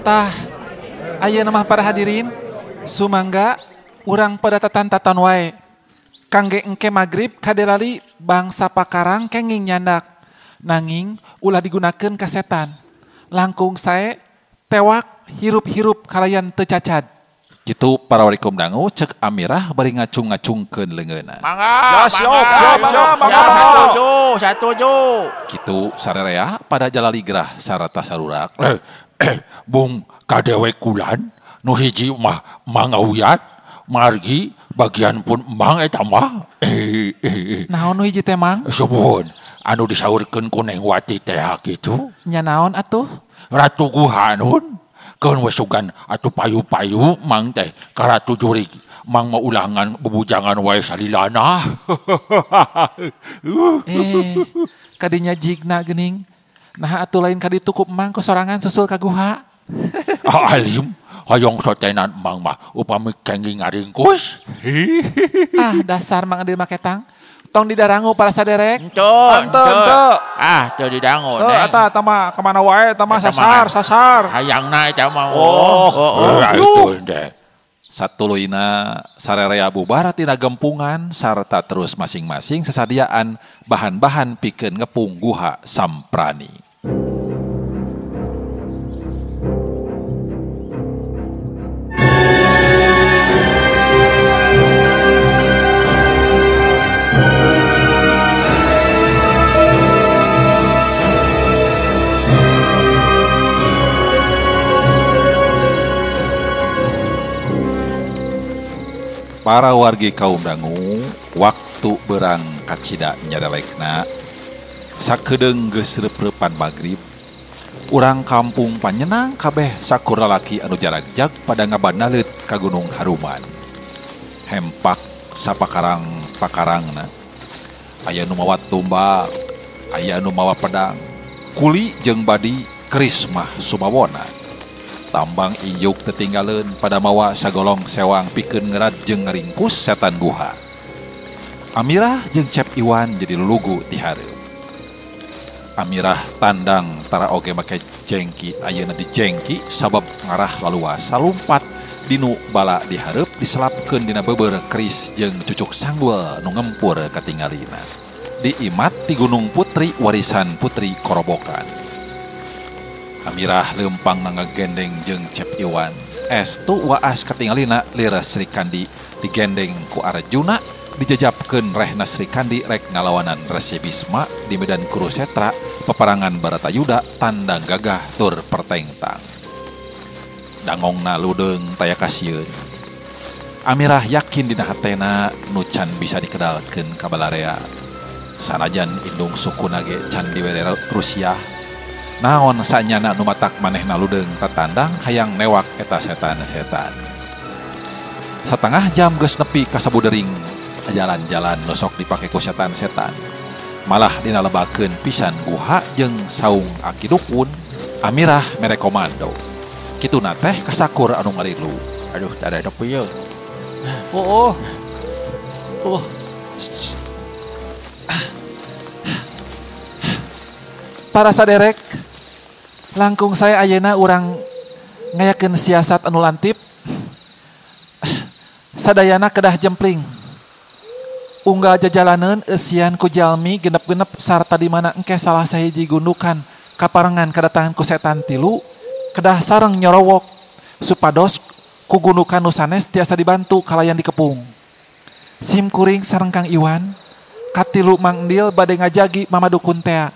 Tah, ayeuna mah para hadirin, sumangga urang pada tatan-tatan wae. Kangge engke magrib kadelali bangsa pakarang kenging nyandak. Nanging ulah digunakeun ka setan. Langkung sae tewak hirup-hirup kalayan teu cacad. Kitu para warikum dangu cek Amirah bari ngacung-ngacungkeun leungeunna. Mangga, satuju. Kitu sarerea pada jalali gerah sarata sarurak. Bung kadewe kulan nu hiji mah mangawiyat margi bagian pun emang eta mah Naon nu hiji teh Mang? subuhun anu disaurkeun ku Neng Wati teh kitu Nya naon atuh? Ratu Guhanun keun wesugan atuh payu-payu mang teh ka Ratu Jurig mang maulangan bebujangan wae salilana. Kadinya jigna geuning. Nah atuh lain kadi tukup Mang ku sorangan susul ka guha. Alim hoyong sotenan mang mah upami kenging ngaringkus. Dasar Mang Adil Maketang. Tong didarangu para saderek. Ente. Teu didangu. Eta mah kemana wae, eta mah sasar. Hayangna eta mah. Itu deh. Satuluina sarerea bubar tina gempungan sarta terus masing-masing sesadiaan bahan-bahan pikeun ngepung guha Samprani. Para wargi kaum dangu waktu berang kacida nyadelekna sakedeung geus reup-reupan magrib urang kampung panyenang kabeh sakur lalaki anu jaragjag pada ngabandaleut ka Gunung Haruman hempak sapakarang-pakarangna aya nu mawa tumbak aya nu mawa pedang kuli jeung badi keris mah sumawona tambang injuk tetinggaleun pada mawa sagolong sewang pikeun ngerat jeung ngaringkus setan guha. Amirah jeung Cep Iwan jadi lulugu ti hareup. Amirah tandang tara oge make jengki ayeuna dijengki sabab ngarah laluasa lumpat dinu bala di hareup diselapkeun dina beubeur keris jeung cucuk sanggul nu ngempur katingalina. Diimat ti Gunung Putri warisan Putri Korobokan. Amirah lempang nangagendeng jeung Cep Iwan. Estu waas katingalina lira Sri Kandi digendeng ku Arjuna dijajabkeun rehna Sri Kandi rek ngalawanan Resi Bisma di medan Kurusetra peperangan Baratayuda tandang gagah tur pertengtang. Dangongna ludeung taya kasieun. Amirah yakin dina hatena nu can bisa dikedalkeun ka balarea. Sanajan indung sukuna ge can diwerere Rusia. Naon sanyana nu matak manehna ludeung tatandang hayang newak eta setan-setan. Satengah jam geus nepi ka sabudering jalan-jalan nu sok dipake ku setan-setan. Malah dina lebakeun pisan guha jeung saung aki dukun. Amirah mere komando. Kituna teh kasakur anu ngarilu. Aduh, dada depi yeuh. Para saderek, langkung saya ayeuna urang ngayakeun siasat anu lantip. Sadayana kedah jempling. Unggal jajalaneun eusian ku jalmi genep-genep sarta di mana engke salah sahiji gundukan kaparengan kadatangan ku setan tilu kedah sareng nyorowok supados ku gundukan nu sanes tiasa dibantu kalayan dikepung. Sim kuring sareng Kang Iwan katilu Mang Endil bade ngajagi mama dukun tea.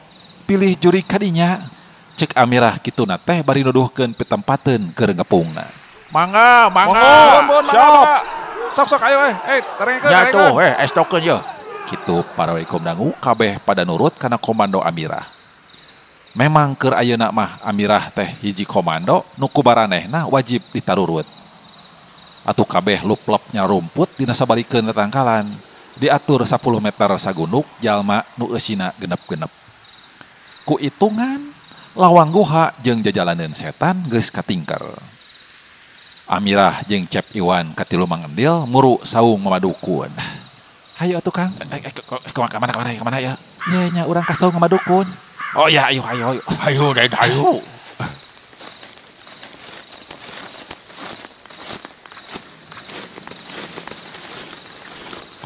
Pilih juri kadinya. Cek Amirah kituna teh bari nuduhkeun pitempateun keur ngepungna. Mangga. Sok ayo tarengekeun. Ya tuh, estokeun yeuh. Kitu para warikum dangu kabeh pada nurut kana komando Amirah. Memang keur ayeuna mah Amirah teh hiji komando nu kubaranehna wajib ditarurut. Atuh kabeh luplep-nya rumput dina sabalikeun tatangkalan. Diatur 10 meter sagunduk jalma nu eusina genep-genep. Ku itungan lawang guha jeung jajalaneun setan geus katingker. Amirah jeung Cep Iwan katilu Mang Endil muru saung mamadukun. Hayu atuh Kang. Kemana ya? Nya urang ka saung mamadukun. Oh ya, ayo. Ayo.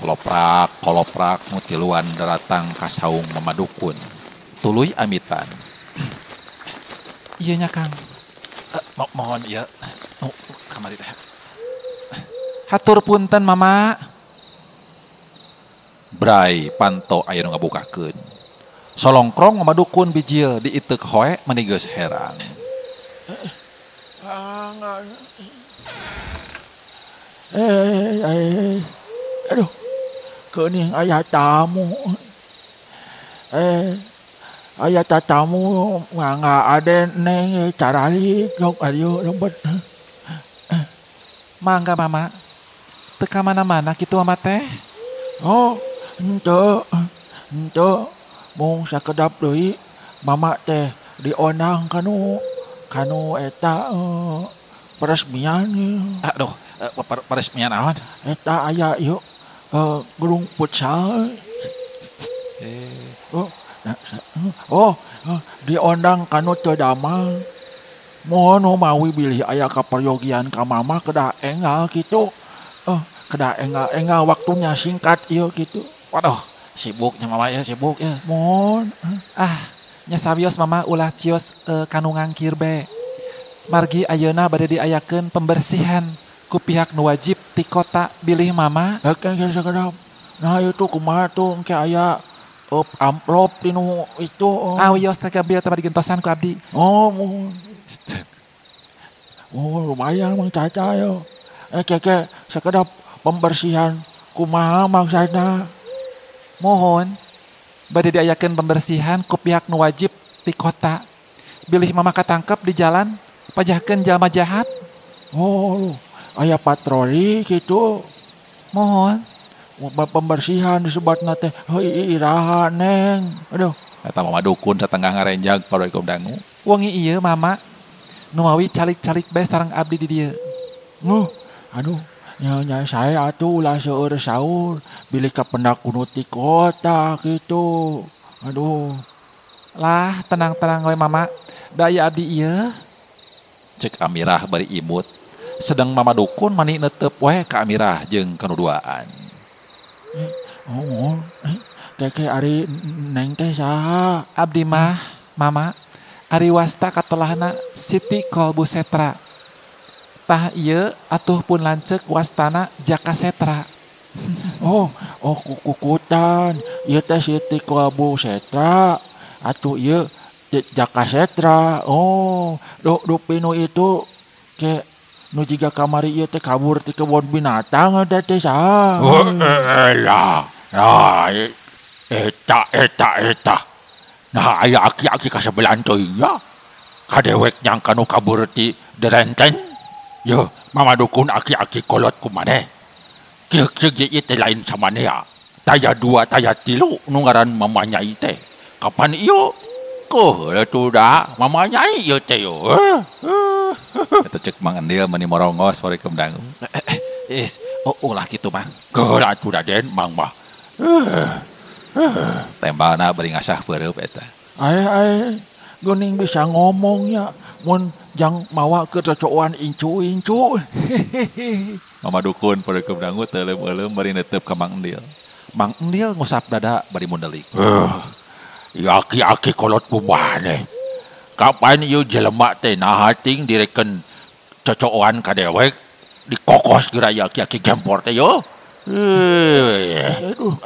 koloprak mutiluan daratang kasaung memadukun. Tuluy amitan. Iya nya Kang. Mohon ya. Kamari teh. Hatur punten Mama. Bray panto aya nu ngabukakeun. Solongkrong memadukun bijil diitek hoe menigeus heran. Aduh, keuning aya tamu. Aya tamu nggak ada neng carali sok ayo lembet. Mangga Mama. Teu mana-mana kitu Mama teh. Oh, ente, mung sakedap deui mama teh dionang kanu eta peresmian. Aduh, peresmian naon? Eta aya yuk gerung futsal. Diondang kanu teu damang. Mohon mawi bilih aya kaperyogian ka mama kedah enggal kitu. Kedah enggal waktunya singkat ieu kitu. Waduh, sibuknya Mama ya, sibuk ya. Mohon. Nya sabios Mama ulah cios kanu ngangkir be. Margi ayeuna bade diayakeun pembersihan ku pihak nu wajib ti kota bilih Mama. Sakedap. Nah itu kumaha tuh engke aya amplop tinu itu. Wios teh gabil teh digentosan ku abdi. Mohon. Lumayan Mang Caca yo. Keke sakedap pembersihan kumaha maksudna. Mohon bade diayakeun pembersihan ku pihak nu wajib ti kota. Bilih Mama katangkep di jalan pajahkeun jalma jahat. Aya patroli gitu. Mohon Pembersihan disebatna teh iraha neng. Aduh, Eta memadukun satengah ngarenjag Paraikum dangu. wengi ieu Mama nu mawi calik-calik bae sareng abdi di dieu. Aduh, nya saya atuh ulah seueur saur bilih ka pendak kuno ti kota gitu. Aduh. Lah tenang-tenang we Mama. Da aya abdi ieu. Cek Amirah bari imut. Sedang mamadukun mani netep we ka Amirah jeung kanuduaan. Keke ari neng teh saha? Abdi mah Mama ari wasta katolahna Siti Kolbu Setra. Tah ieu atuh pun lanceuk wastana Jaka Setra. Kukutan. Ieu teh Siti Kolbu Setra. Atuh ieu Jaka Setra. Do pinu itu ke nu jiga kamari ieu teh kabur ti kebon binatang ada teh saha? Eta. Nah, aya aki-aki kasebelan teuing ya. Kadewek nyangka nu kabur ti derenten. Yo, Mama dukun aki-aki kolot kumaneh. Kieu ieu teh lain samanea. Taya 2, taya 3 nu ngaran Mama Nyai teh. Kapan ieu? Atuh da, Mama Nyai ieu teh yo. Eta cek Mang Endil meni morongos Paraikum dangu. Ulah kitu mah. Geul atuh Raden Mang mah. Tembalna bari ngasah peureup eta. Ai geuning bisa ngomongnya mun jang mawa ke cocokan incu. Mamadukun Paraikum dangu teu euleum bari netep ka Mang Endil. Mang Endil ngusap dada bari mundelik. Aki-aki kolot pumaneh. Kapan ieu jelema teh naha ting direken cocokan ka dewek dikokos geura aki-aki gempor teh yo. Aduh.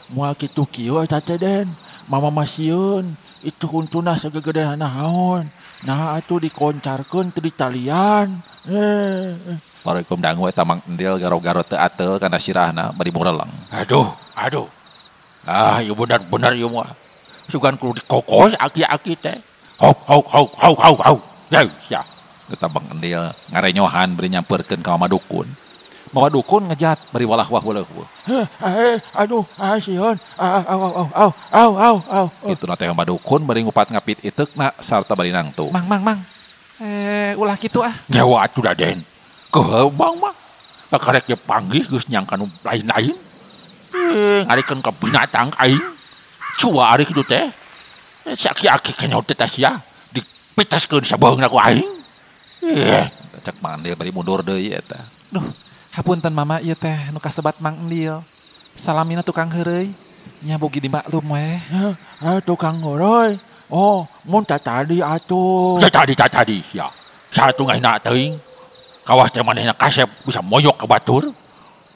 Moal kitu kieu eta teh Den. Mama masieun itu kuntuna sagegede naon. Nah atuh dikoncarkeun teu ditalian. Paraikum dangu eta Mang Endil garo-garo teu ateul kana sirahna bari mureleng. Aduh. Ieu bener-bener ieu mah. Sugan kudu dikokos aki-aki teh. Hau. Ya. Eta Mang Endil ngarenyohan bari nyampeurkeun ka Mamadukun. Mamadukun ngejat bari walah-wah weuleuh. Aduh, sieun. Au. Kituna teh Mamadukun bari ngupat ngapit iteukna sarta bari nangtung. Mang. Ulah kitu ah. Nyawa atuh Raden. Keuheuh Mang mah. Karek ge panggih geus nyangka nu lain-lain. Ngarikeun ka binatang aing. Cua ari kitu teh. Saki-aki kenyaut teh sia dipiteskeun sabeungna ku aing. Cek Mang Endil bari mundur deui eta. Duh, Hapunten mama ieu teh nu kasebat Mang Endil. Salamina tukang heureuy. Nya bogi dimaklum we. Tukang ngoroy. Oh, mun tadi atuh. Tadi ya. Satu ngaina teuing. Kawas teh manehna kasep bisa moyok ke batur.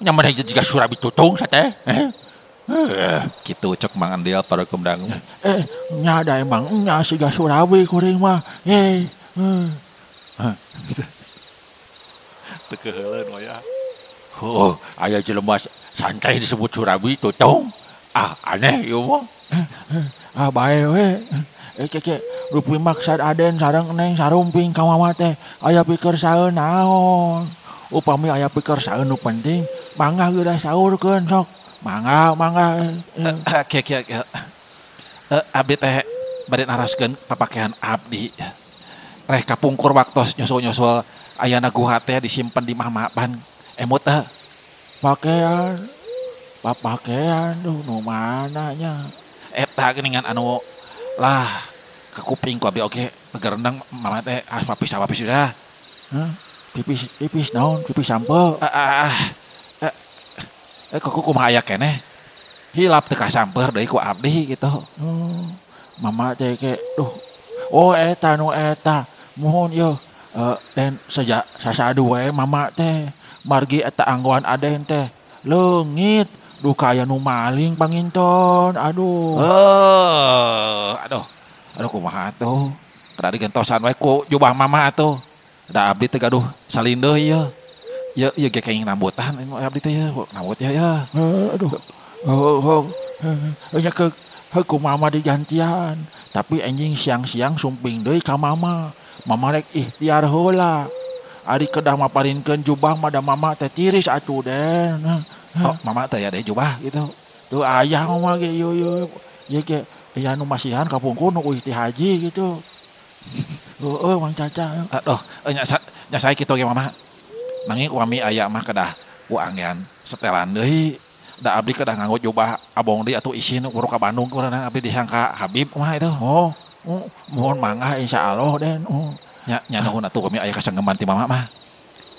Nya maneh jiga surabi tutung sa teh. Kitu cek Mang Endil Parekom Dangu. Nya da emang nya siga surabi kuring mah. Teu keuleun we ya. Oh, aya jelema santai disebut surabi tutung. Aneh ieu mah. Bae we. Keke rupi maksad Aden sareng Neng sarumping ka mama teh aya pikeun saeun naon. Upami aya pikeun saeun nu penting, mangga geura saurkeun sok. Mangga. Kieu. Abdi teh bade naraskeun papakehan abdi. Reh kapungkur waktos nyusul-nyusul ayana guha teh disimpen di mamapan. Emut teh pakaian duh nu mana nya. eta geuningan anu lah ke kuping ku abdi oge geurendang mama teh papis sudah. Tipis naon? Tipis sampe. Kumaha aya keneh. Hilap teu kasamper deui ku abdi gitu. Mama teh ke duh. Oh eta nu eta. Mohon yeuh. Den saja sasadu we mama teh. Margi eta anggoan Aden teh. Leungit. Duh kaya nu maling panginton. Aduh kumaha atuh. Kada digentosan we ku jubah mama atuh. Da abdi teh gaduh salindeuh ieu. Ieu ge kenging rambutan abdi teh ieu. Rambut ya. Nya ke ku mama digantian. Tapi anjing siang-siang sumping deui ka mama. Mama rek ikhtiar heula. Ari kedah maparinkeun jubah mah da mama teh tiris atuh Den. Oh, mama teh aya deui jubah gitu. Tuh ayah mah ge yo. Ye ge aya nu masihan kapungkur nu ti haji gitu. Mang Caca. Aduh, nya sae kitu ge mama. Nanging kami aya mah kedah ku anggean setelan deui. Da abdi kedah nganggo jubah abong deui atuh isin boro ka Bandung kumaha abdi dihangka Habib kumaha itu. Mohon mangga insyaallah Den. Nya nuhun atuh kami aya kasenggeman ti mama mah.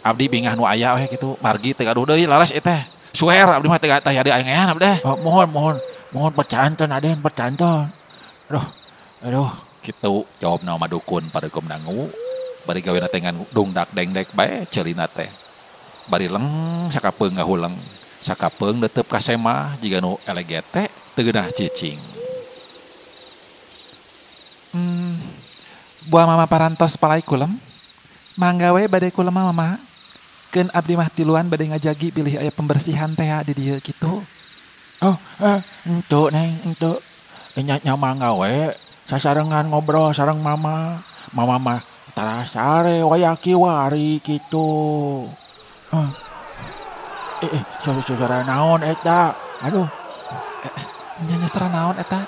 Abdi bingah nu aya we kitu. Margi teh gaduh deui laras ieu teh. Swear abdi mah teh aya angean abdi teh. Mohon percanton Aden, percanton. Aduh. Kitu jawabna mah dukun Parekom Dangu. Bari gawena teh ngan dungdak dengdek bae ceurina teh. Bari leng sakapeung ngahuleng. Sakapeung netep ka semah jiga nu elegete teu geunah cicing. Buah mama parantos palai kulem. Mangga we bade kulem mama. Keun abdi mah tiluan bade ngajagi pilih aya pembersihan teh di dieu kitu. Entu Neng, entu. Nya mangga we. Sasarengan ngobrol sareng mama. Mama mah tarasare wayaki wari kitu. Saudara naon eta? Aduh. Nya sera naon eta?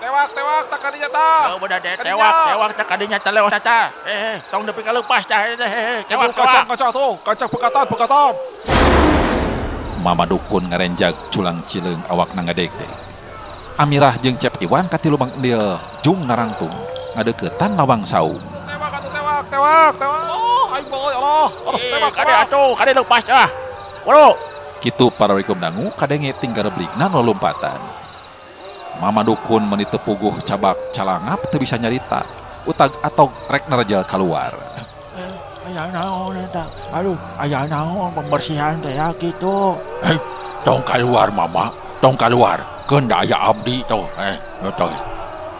Tewak tak kadinya ta. Oh bener deh tewak tak kadinya ta lewat ta. Tong depi ka leupas tah. Kacang tuh, kacang pekatan. Mama dukun ngarenjag culang cileung awakna ngadeg teh. Amirah jeung Cep Iwan katilu Mang Endil jung narangtung ngadeuketan lawang saung. Tewak. Oh, aing boy Allah. Tewak kade atuh, kade leupas tah. Waduh. Kitu Parekom Dangu kadenge tinggal blikna nu lompatan. Mama dukun meuni teu puguh cabak calangap teu bisa nyarita. Utag atau rek narejal keluar. Aya naon eta? Aduh, aya naon pembersihan teh ya kitu. Tong keluar mama, tong keluar. Keun da aya abdi toh. Toh.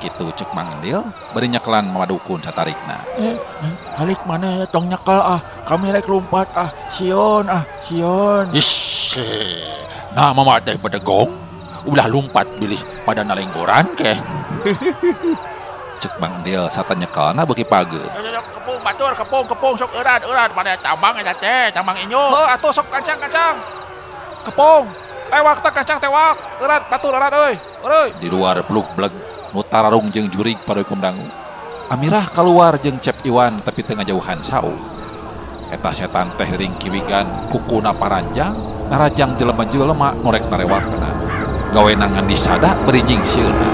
Kitu cek Mang Endil bari nyekelan mama dukun satarikna. Halik mana ya tong nyekel kami rek lompat sion. Ish. Nah mama teh bedegong. Ulah lumpat bilih pada nalenggoran ke. Cek Mang Endil sata nyekelna beuki page. Kepung batur, kepung sok eurat pada tambang eta teh, tambang inyo. Atuh sok kancang. Kepung. Tewak teh kacang tewak. Eurat batur eurat euy. Di luar blug-bleg nu tararung jeung jurig Parekom Dangu. Amirah keluar jeung Cep Iwan tapi teu ngajauhan saung. Eta setan teh ring kiwigan kukuna paranjang narajang jelema-jelema nu rek narewakna. Gawenangan disada berijing sieuna.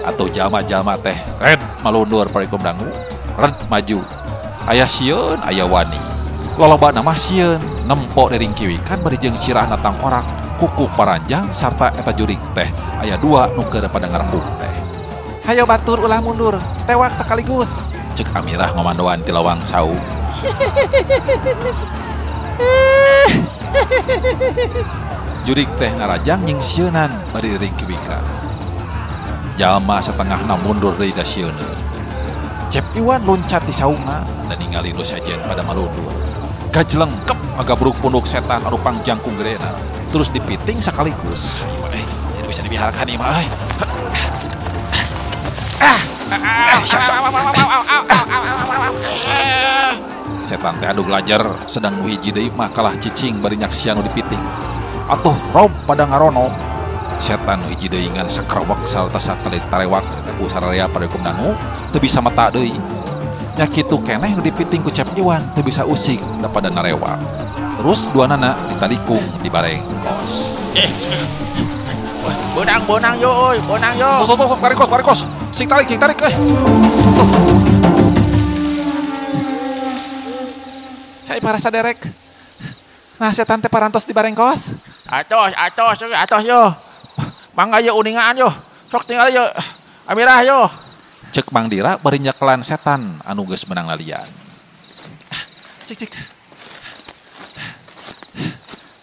Atau jama-jama teh red malundur parikum dangu red maju aya sieun aya wani loloba nama sieun nempok dering kiwikan bari jeung sirahna tangkorak kuku paranjang sarta eta jurig teh aya dua nu keur pada ngarembug teh. Hayo batur ulah mundur, tewak sekaligus. Cek Amirah ngomandoan ti lawang saung. Jurig teh ngarajang jeung sieunan bari dering kiwikan. Jalma setengahna mundur deui da sieuneun. Cep Iwan loncat di saungna dan ningali nu sajen pada malundur. Gajleng kep agabruk punduk setan anu pangjangkung gedena. Terus dipiting sekaligus. Jadi bisa dibiarkan ieu mah. Setan teh adu glajar sedang nu hiji deui mah kalah cicing bari nyaksian nu dipiting. Atuh rob pada ngarono. Setan nu hiji deui ngan sakrowek sarta sakali tarewak eta ku sararea pada kumdangu teu bisa mata deui. Nya kitu keneh nu dipiting ku Cep Iwan teu bisa usik da pada narewak. Terus duanana ditalikung di bareng kos. Bonang yo, bonang yo. Sok barikos. Sing tarik euy. Hei para saderek. Nah setan teh parantos di bareng kos. Atos yo. Mangga yo uningaan yo. Sok tinggal yo. Amirah yo. Cek Mang Dira bari nyekelan setan anu geus menang lalian. Cik.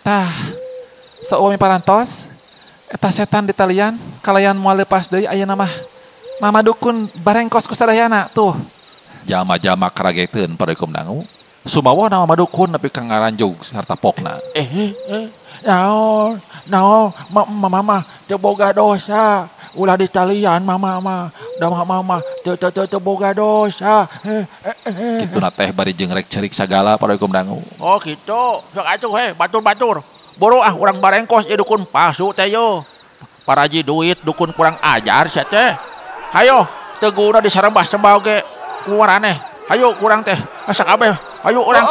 Tah, saupami parantos, eta setan di talian kalayan moal leupas deui ayeuna mah dukun barengkos ku sadayana tuh. Jama-jama karageteun parikum dangu. Sumawa nama madukun nepi ka ngaranjug sarta pokna. Naon, mama teu boga dosa. Ulah di talian mama da mama teu boga dosa. Kituna teh bari jeung rek cerik sagala parikum dangu. Oh gitu. Sok atuh batur. Boro urang barengkos ieu dukun palsu teh yo. Paraji duit dukun kurang ajar sia teh. Hayo teu guna disarembah-sembah ge ku maraneh. Hayo kurang teh sakabeh. Ayo urang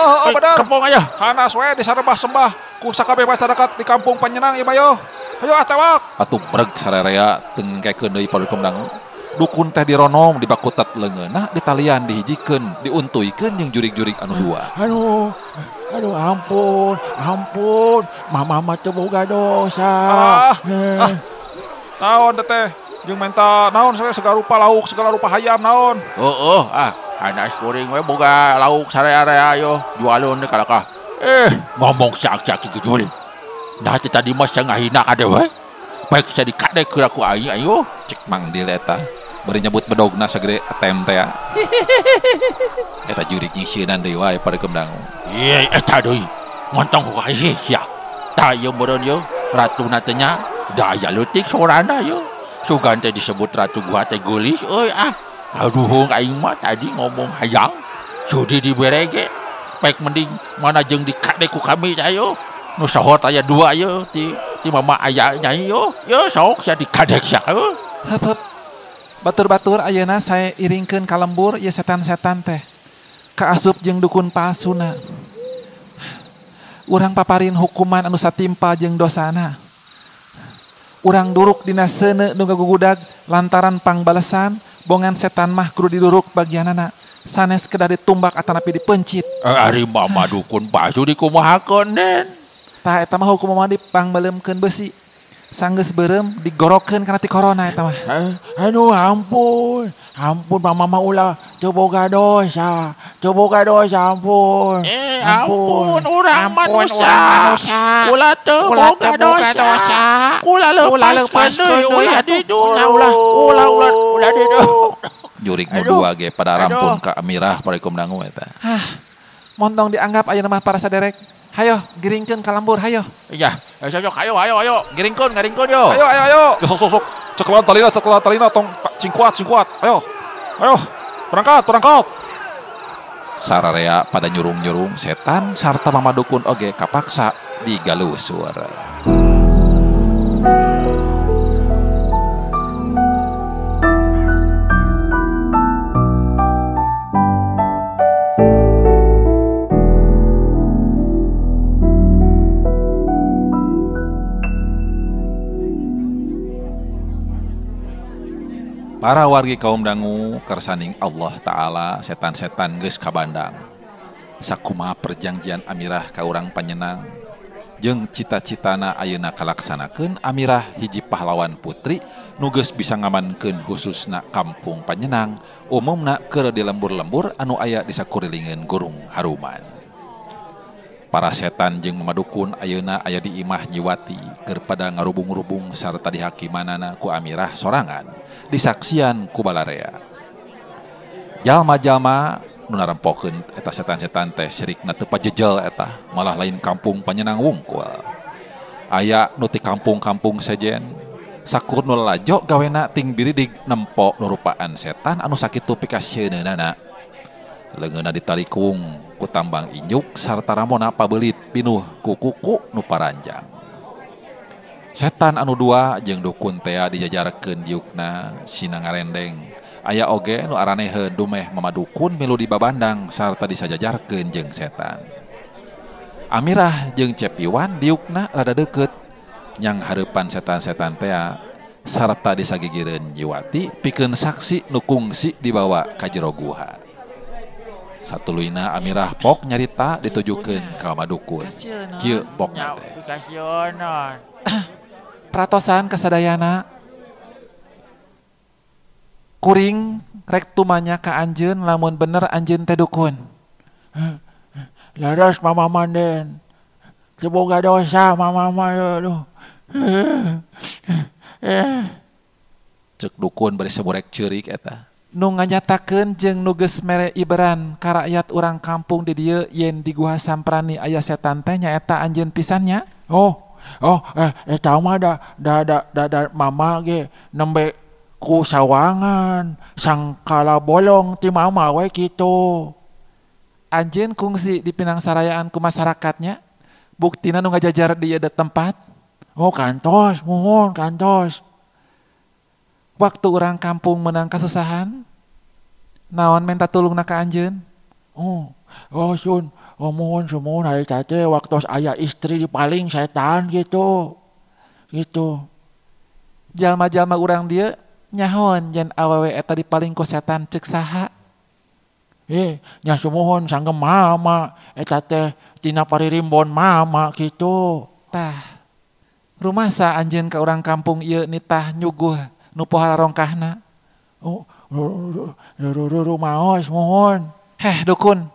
kempong aja. Hanas we disarembah-sembah ku sakabeh masyarakat di kampung Panyenang ieu bayo. Hayo tewak. Atuh breg sararea teu ngengkekeun deui parikum dangu. Dukun teh dironom dibakutat leungeunna di talian dihijikeun diuntuykeun jeung jurig-jurig anu dua. Aduh ampun. Mama teu boga dosa. Naon teh? Jeung menta naon segala rupa lauk, segala rupa hayam naon? Hanas kuring we boga lauk sarea-area yo jualun deui kalakah. Ngomong sak-sak gejul. Nah tadi mah ngahina kade we. Baik saya dikadek keur aku ayo. Cek Mang Dira eta bari nyebut bedogna sagede atem teh. Eta jurig jeung sieunan deui wae parikum dangu. Eta deui. Montong ku heuh sia. Tah ieu meureun yo ratuna teh nya daya leutik sorana yo. Sugan teh disebut ratu gua teh geulis euy Aduh aing mah tadi ngomong hayang sudi dibere ge pek mending mana jeung dikadek ku kami ayo nu sahot aya dua yo ti mama aya nyai yo sok sia dikadek sia Hep. Batur-batur ayeuna saya iringkeun ka lembur ieu setan-setan teh. Kaasup jeung dukun palsuna. Urang paparin hukuman anu satimpa jeung dosana. Urang duruk dina seuneu nu gagugudag lantaran pangbalesan bongan setan mah kudu diduruk bagianana sanes kedah ditumbak atanapi dipencit. Ari mama dukun palsu dikumahakeun den. Tah eta mah hukum mah dipangbaleumkeun besi. Sanggeus beureum digorokeun kana ti corona eta mah. Aduh ampun mama ulah teu boga dosa ampun. Ampun urang manusia. Ulah teu boga dosa. Ulah leupas deui ulah didu. Ulah didu. Jurig nu dua ge pada rampun ka Amirah parikum dangu eta. Montong dianggap ayeuna mah para saderek. Hayo giringkeun ka lembur hayo. Iya, sok ayo giringkeun yo. Ayo. Sok. Cekelan talina tong cingkuat. Ayo. Berangkat. Sararea pada nyurung-nyurung setan sarta mama dukun oge kapaksa digalusur. Para wargi kaum dangu kersaning Allah Ta'ala setan-setan geus kabandang. Sakumaha perjanjian Amirah ka urang panyenang jeung cita-citana ayeuna kalaksanakeun Amirah hiji pahlawan putri nu geus bisa ngamankeun khususna kampung panyenang umumna keur di lembur-lembur anu aya di sakurilingeun Gurung Haruman. Para setan jeung mamadukun ayeuna aya di imah Nyiwati keur pada ngarubung-rubung sarta dihakimanana ku Amirah sorangan disaksian ku balarea. Jalma-jalma nu narampokeun eta setan-setan teh sirikna teu pajejel eta, malah lain kampung panyenang wungkul. Aya nu ti kampung-kampung sejen, sakur nu lajo gawena ting biridig nempo nu rupaan setan anu sakitu pikasieunana. Leungeunna ditarikung ku tambang injuk sarta ramona pabeulit pinuh ku kuku nu paranjang. Setan anu dua jeung dukun teh dijajarkeun diukna sina ngarendeng. Aya oge nu araneheun dumeh mamadukun milu dibabandang sarta disajajarkeun jeung setan. Amirah jeung Cep Iwan diukna rada deukeut nyang hareupan setan-setan teh sarta disagigireun Nyiwati pikeun saksi nu kungsi dibawa ka jero guha. Satuluyna Amirah pok nyarita ditujukeun ka madukun. Kieu pokna teh. Pratosan kasadayana kuring rek tumanya ka anjeun lamun bener anjeun teh dukun. Laras mama manden. Semoga dosa mama aduh. Cek dukun bari semurek ceurik eta. Nu nganyatakeun jeung nu geus mere iberan ka rakyat urang kampung di dieu yen di Guha Samprani aya setan teh nyaeta anjeun pisannya. Eta mah da mama ge nembe ku sawangan sangkala bolong ti mama we kitu. Anjeun kungsi di pinangsarayaan ku masyarakatnya. Buktina nu ngajajar di ieu tempat. Oh kantos, mohon kantos. Waktu urang kampung menang kasusahan, naon minta tulungna ka anjeun? Sun, mohon hari teh waktu aya istri dipaling setan gitu. Jalma-jalma urang dieu nyahoan yen awewe eta dipaling ku setan ceuk saha? Nya sumohon sanggem mama eta teh tina paririmbon mama gitu. Tah. Rumasa anjeun ka urang kampung ieu nitah nyuguh nu pohara rongkahna. Maos mohon. Dukun.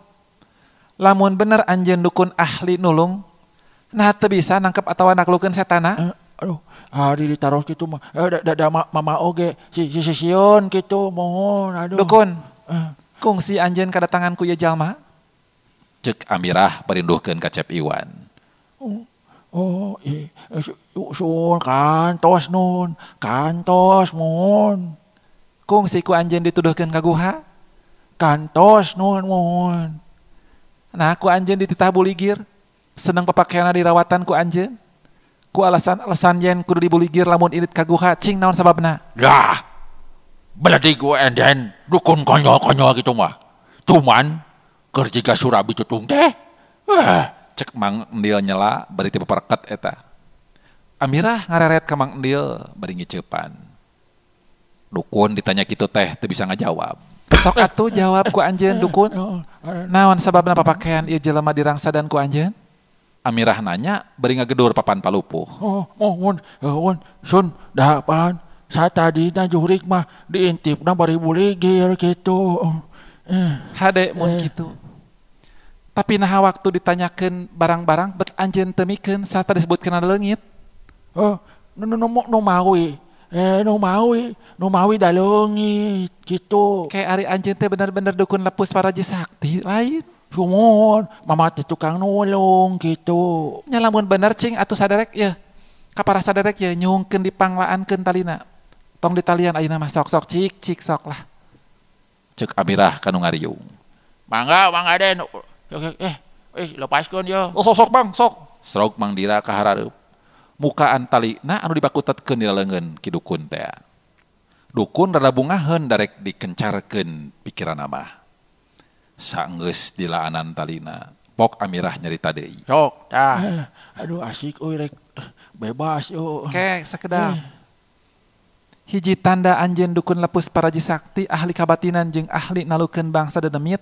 Lamun bener anjeun dukun ahli nulung, nah teu bisa nangkep atawa naklukeun setana? Hari ditaruh gitu mah. Mama oge si sieun gitu mohon. Dukun. Kungsi anjeun kadatangan ku ieu jalma? Cek Amirah perinduhkeun ka Cep Iwan. Sun kantos nun. Kantos mohon. Kungsi ku anjeun dituduhkeun ka guha? Kantos nun mohon. Nah ku anjeun dititah buligir. Seneng papakeana dirawatan ku anjeun. Ku alasan yen kudu dibuligir lamun irit ka guha cing naon sababna? Dah. Beladi gue enden dukun konyol-konyol gitu mah. Cuman keur jiga surabi tutung teh. Cek Mang Endil nyela bari ti papareket eta. Amirah ngareret ka Mang Endil bari ngiceupan. Dukun ditanya kitu teh teu bisa ngajawab. Sok atuh jawab ku anjeun dukun. Naon sababna papakean ieu jelema dirangsadan ku anjeun? Amirah nanya bari ngagedur papan palupuh. Mohon, sun dahapan. Satadina jurik mah diintipna bari buligir gitu. Hade mun kitu. Tapi nah waktu ditanyakeun barang-barang bet anjeun teu mikeun sarta disebutkeun ada leungit. Nu mawi da leungit gitu. Kayak ari anjeun teh bener-bener dukun lepus paraji sakti lain. Sumon, mama teh tukang nolong gitu. Nya lamun bener cing atuh saderek ye. Kapara saderek ye nyungkeun dipanglaankeun talina. Tong ditalian ayeuna mah sok-sok cik sok lah. Cek Amirah kanu ngariung. Mangga den. Lepaskeun yo. Sok Bang, sok. Srog Mang Dira ka harareup. Mukaan talina anu dibakutetkeun di leungeun ki dukun teh. Dukun rada bungaheun darek dikencarkeun pikiranna mah. Saenggeus dilaanan talina, pok Amirah nyarita deui. Sok, tah. Aduh asik euy rek bebas yo. Ke sakedah. Hiji tanda anjeun dukun lepus paraji sakti ahli kabatinan jeung ahli nalukeun bangsa dedemit.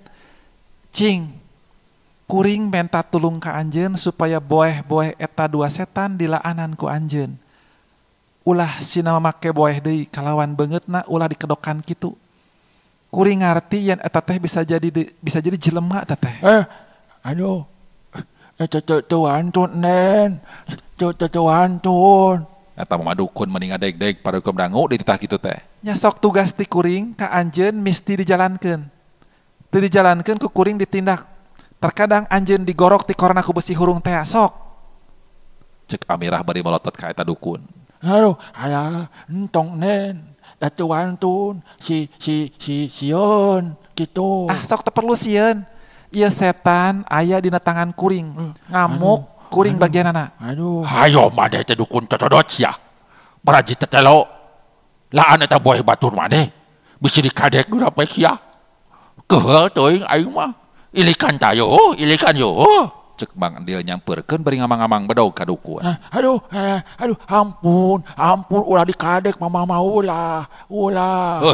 Cing, kuring minta tulung ka anjeun supaya boeh-boeh eta dua setan dilaanan ku anjeun. Ulah sina make boeh deui kalawan beungeutna ulah dikedokan kitu. Kuring ngarti yen eta teh bisa jadi jelema eta teh. Aduh. Tuh antun nen. Tuh antun. Eta mah dukun mending adeg-deg parekom dangu dititah kitu teh. Nya sok tugas ti kuring ka anjeun misti dijalankeun. Teu dijalankeun ku kuring ditindak. Terkadang anjeun digorok ti korna ku besi hurung teh sok. Cek Amirah bari melotot ka eta dukun. Aduh, aya entong nen. Datu antun sieun gitu. Sok teu perlu sieun. Ieu setan aya dina tangan kuring. Ngamuk kuring bagianana. Aduh. Hayo made teh dukun cocodot sia. Baraji tetelo. Laan eta boy batur made. Bisa dikadek dura bae sia. Keheul teuing aing mah. Ilikan tayo, ilikan yo. Cek Mang Endil nyampeurkeun bari ngamang-ngamang bedog ka dukun. Aduh, ampun, ulah dikadek mama ulah.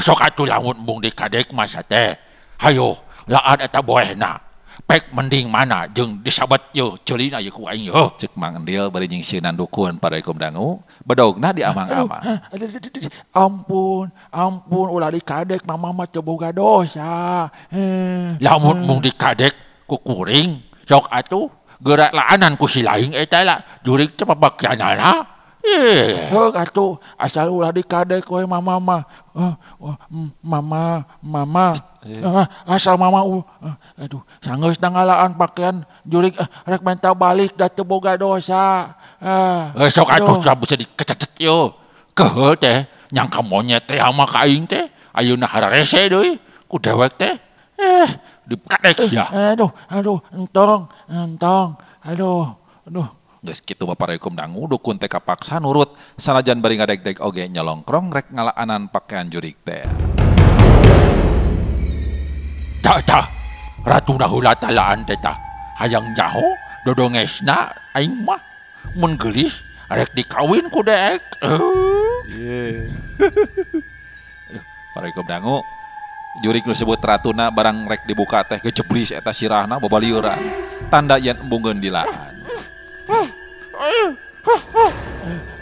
Sok atuh lamun mung dikadek mah teh. Hayo, laan eta boehna. Pek mending mana jeung disabet yo ceulina ye ku aing yo. Cek Mang Endil bari nyingsieunan dukun parekom dangu, bedogna diamang-amang. Ampun, ulah dikadek mama mah teu boga dosa. Lamun mung dikadek ku kuring, sok atuh gerak laanan ku si laing eta lah jurig teh pabakyanana. Heuk atuh asal ulah dikadek we mama mah. Mama. Asal mama aduh sanggeus ngalaan pakaian jurig rek minta balik da teu boga dosa. Sok atuh bisa dikececet yo. Keheul teh nyangka monyet teh mah ka aing teh ayeuna hararese deui ku dewek teh. Dikadek ya. Aduh, entong. Aduh. Geus kitu mah parekom dangu dukun teh kapaksa nurut sanajan bari ngadeg-deg oge nyolongkrong rek ngalaanan pakaian jurig teh. Tah, ratu heula talaan teh tah. Hayang nyaho dodongesna aing mah mun geulis rek dikawin ku deek. Parekom dangu jurig nu disebut ratuna barang rek dibuka teh geceblis eta sirahna babalieuran. Tanda yen embungkeun dilaan.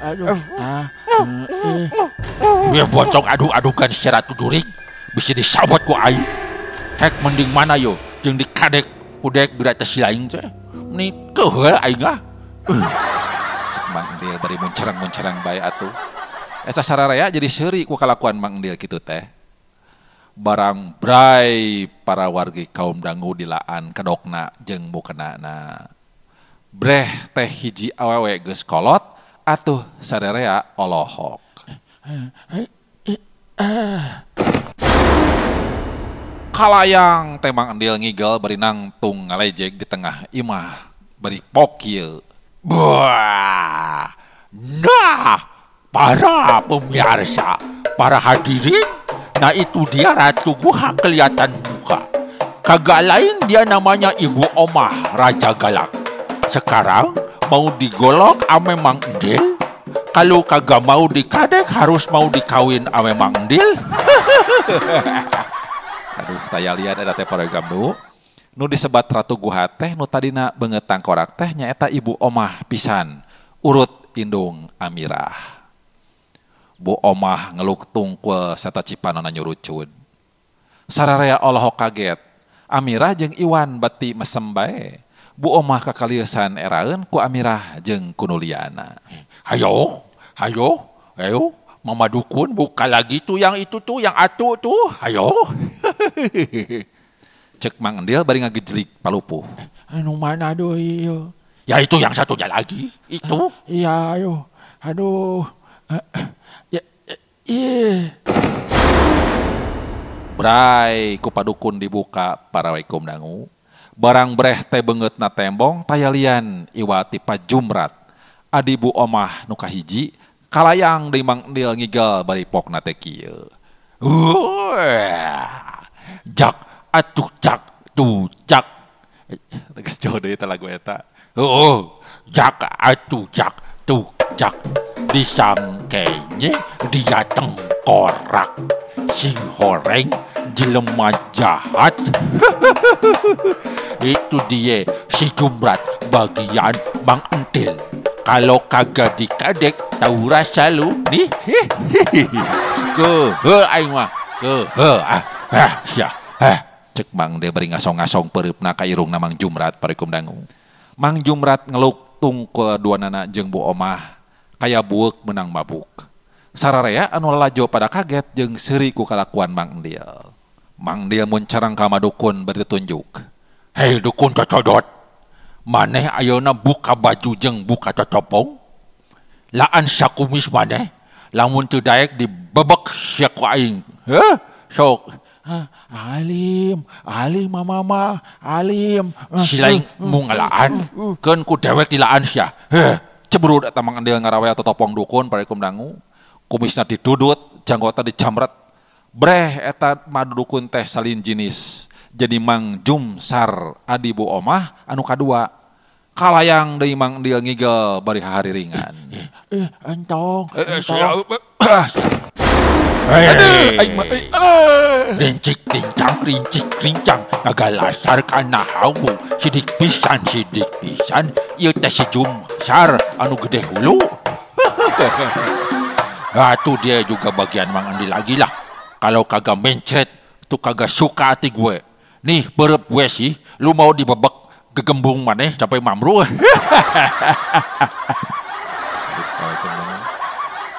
Aduh. Biar bocong adu-adukan si ratu jurig bisa disabot ku aing. Hek mending mana yo jeung dikadek ku deek geura teh si laing teh. Meni keheul aing ah. Cek Mang Endil bari muncerang bae atuh. Esa sararea jadi seuri ku kalakuan Mang Endil kitu teh. Barang bray para wargi kaum dangu dilaan kedokna jeung mukenana. Breh teh hiji awewe geus kolot atuh sadarea olohok. Kalayang teh Mang Endil ngigel bari nangtung ngalejeg di tengah imah bari pok kieu. Wah. Nah, para pemirsa, para hadirin, nah itu dia Ratu Guha kelihatan muka. Kagak lain dia namanya Ibu Omah Raja Galak. Sekarang mau digolok ame Mang Endil. Kalau kagak mau dikadek harus mau dikawin ame Mang Endil. Aduh, taya lian eta teh paregam nu disebat Ratu Guha teh nu tadina beungeut tangkorak teh nyaeta Ibu Omah pisan, urut indung Amirah. Bu Omah ngeluk tungkul serta cipanana nyurucun. Sararea olohok kaget, Amirah jeung Iwan bati mesem bae. Bu Omah kakalieusan eraeun ku Amirah jeung ku Nuliana. Hayo, Mama Dukun buka lagi tuh yang itu tuh, yang atuh tuh, hayo. Cek Mang Endil bari ngagejlik palupuh. Anu mana aduh iya. Ya itu yang satunya lagi, itu. Iya ayo, aduh. Iya. Bray ku padukun dibuka para waikum dangu. Barang breh teh beungeutna tembong tayalian iwati pajumrat. Adi Bu Omah nu kahiji kalayang deui Mang Endil ngigel bari pokna teh kieu. Jak atuh jak tu jak. Tegas jauh deui teh lagu eta. Jak atuh jak tu jak. Disangkenye dia tengkap. korak, si horeng, jelema jahat. Itu dia si Jumrat bagian Bang Entil. Kalau kagak dikadek, tahu rasa lu nih. Aing mah. Cek Mang dia beri ngasong-ngasong pereupna ka irungna Mang Jumrat parikum dangu. Mang Jumrat ngeluk tung keduanana jeung Bu Omah kaya bueuk menang mabuk. Sararea anu lalajo pada kaget jeung seuri ku kalakuan Mang Endil. Mang Endil mun carang ka madukun bari tunjuk. Hei dukun cocodot, maneh ayeuna buka baju jeung buka cocopong. Laan sakumis maneh, lamun teu daek dibebek sia ku aing. Heh, sok. Alim mama, alim. Si lain mu ngalaan, keun ku dewek dilaan sia. Heh, Cebrud eta Mang Endil ngarawe topong dukun parikum dangu. Kumisna didudut, janggota dicamret. Breh eta madu dukun teh salin jenis. Jadi Mang Jumsar adi Bu Omah anu kadua. Kalayang deui Mang Endil ngigel bari hari ringan. Entong. Rincik rincang ngagalasar kana hawu sidik pisan ieu teh si Jumsar anu gede hulu. Atuh dia juga bagian Mang Endil lagi lah. Kalau kagak mencret tuh kagak suka hati gue. Nih berep gue sih, lu mau dibebek gegembung maneh sampai mamru.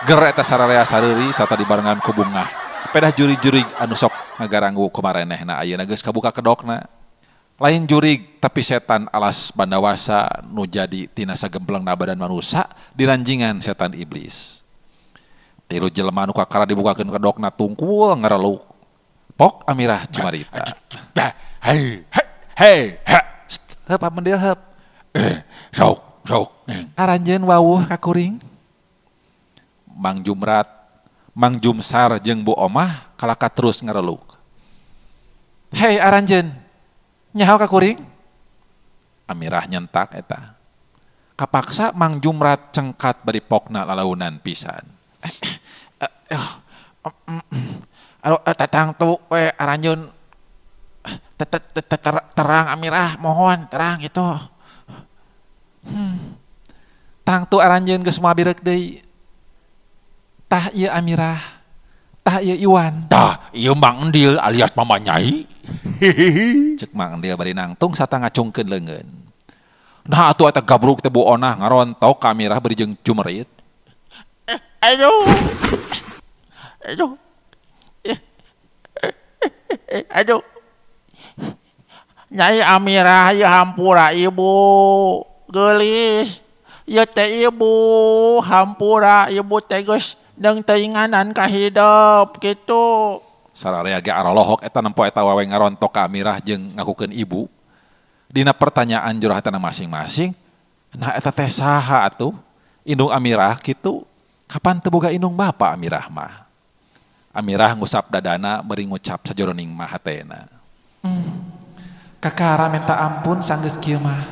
Ger eta sararea sareuri sarta dibarengan ku bungah. Pedah jurig-jurig anu sok ngagaranggu kumarenehna ayeuna geus kabuka kedokna. Lain jurig tapi setan alas bandawasa nu jadi tina sagemplengna badan manusia diranjingan setan iblis. Tilu jelema anu kakara dibukakeun kedokna tungkul ngareluk. Pok Amirah Cimarita. Hei. Heup Mendil heup. Sok. Aranjeun wawuh ka kuring. Mang Jumrat, Mang Jumsar jeung Bu Omah kalaka terus ngareluk. Hei aranjeun. Nyaho ka kuring? Amirah nyentak eta. Kapaksa Mang Jumrat cengkat bari pokna lalaunan pisan. Aduh, tatang tu we aranjeun terang Amirah, mohon terang gitu. Tang tu aranjeun geus moal birek deui. Tah ieu Amirah, tah ieu Iwan. Tah, ieu Mang Endil alias Mama Nyai. Cek Mang Endil bari nangtung sarta ngacungkeun leungeun. Nah atuh eta gabruk teh Bu Onah ngarontok ka Amirah bari jeung Jumerit. Aduh. Nyai Amirah ieu hampura ibu geulis. Ieu teh ibu hampura ibu teh geus deung teuinganan ka hidup kitu. Sararea ge aralohok eta nempo eta wawe ngarontok ka Amirah jeung ngakukeun ibu. Dina pertanyaan jurah hatana masing-masing, nah eta teh saha atuh? Indung Amirah kitu. Kapan teu boga indung bapa Amirah mah? Amirah ngusap dadana beri ngucap sajroning mah hatena. Kakara minta ampun sanggeus kieu mah.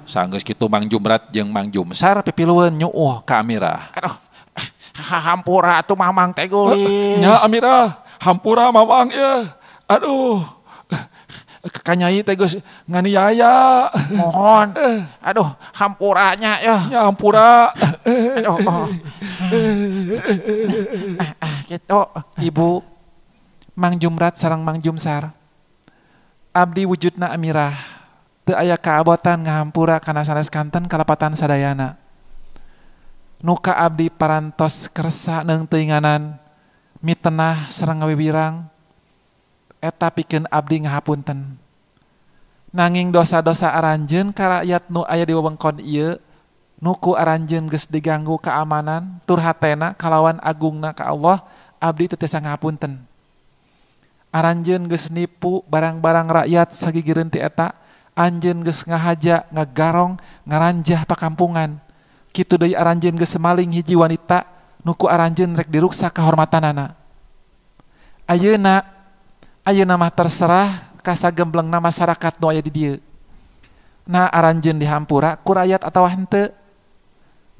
Sanggeus kitu Mang Jumrat jeung Mang Jumsar pipilueun nyuuh ka Amirah. Aduh. Hampura atuh mamang teh geulis. Nya Amirah, hampura mamang ya. Aduh. Kanyai teh geus nganiaya. Mohon. Aduh, hampuranya ya. Nya hampura. Aduh. Gitu. Ibu, Mang Jumrat sareng Mang Jumsar. Abdi wujudna Amirah. Teu aya kaabotan ngahampura kana sanes kanten kalapatan sadayana. Nuka abdi parantos kersa neung teuinganan mitenah sareng ngawibirang eta pikeun abdi ngahapunten. Nanging dosa-dosa aranjeun ka rakyat nu aya di wewengkon ieu nuku aranjeun geus diganggu keamanan tur hatena kalawan agungna ka Allah abdi teu tiasa ngahapunten. Aranjeun geus nipu barang-barang rakyat sagigireun ti eta, anjeun geus ngahaja, ngagarong, ngaranjah pakampungan. Kitu deui aranjeun geus maling hiji wanita nuku aranjeun rek diruksa kahormatanana. Ayeuna mah terserah ka sagemblengna masyarakat nu aya di dieu. Na aranjeun dihampura ku rakyat atawa henteu.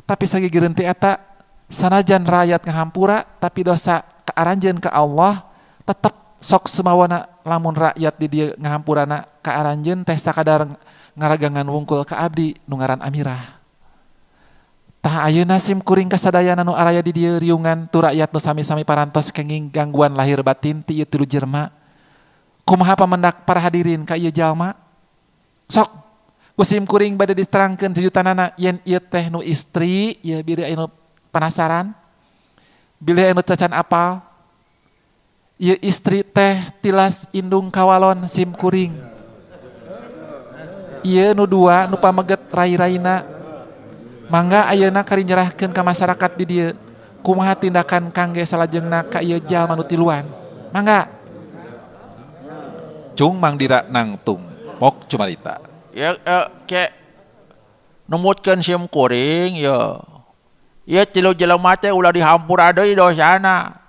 Tapi sagigireun ti eta sanajan rakyat ngahampura tapi dosa ka aranjeun ka Allah tetep sok semawana lamun rakyat di dieu ngahampurana ka aranjeun teh sakadar ngaragangan wungkul ka abdi nu ngaran Amirah. Tah ayeuna sim kuring kasadayana nu araya di dieu riungan tu rakyat nu sami-sami parantos kenging gangguan lahir batin ti ieu tilu jelema. Kumaha pamendak para hadirin ka ieu jalma? Sok ku sim kuring bade diterangkeun sejutanana yen ieu teh nu istri, ieu biri anu penasaran. Bilih anu cacan apal. Ieu istri teh tilas indung kawalon sim kuring. Ieu nu dua nu pameget rai-raina. Mangga ayeuna kari nyerahkeun ka masyarakat di dieu. Kumaha tindakan kangge salajengna ka ieu jalma nu tiluan. Mangga. Cung Mang Dira nangtung mok cumarita. Ya ke numutkeun sim kuring ya. Ieu tilu jelema teh ulah dihampura deui dosana.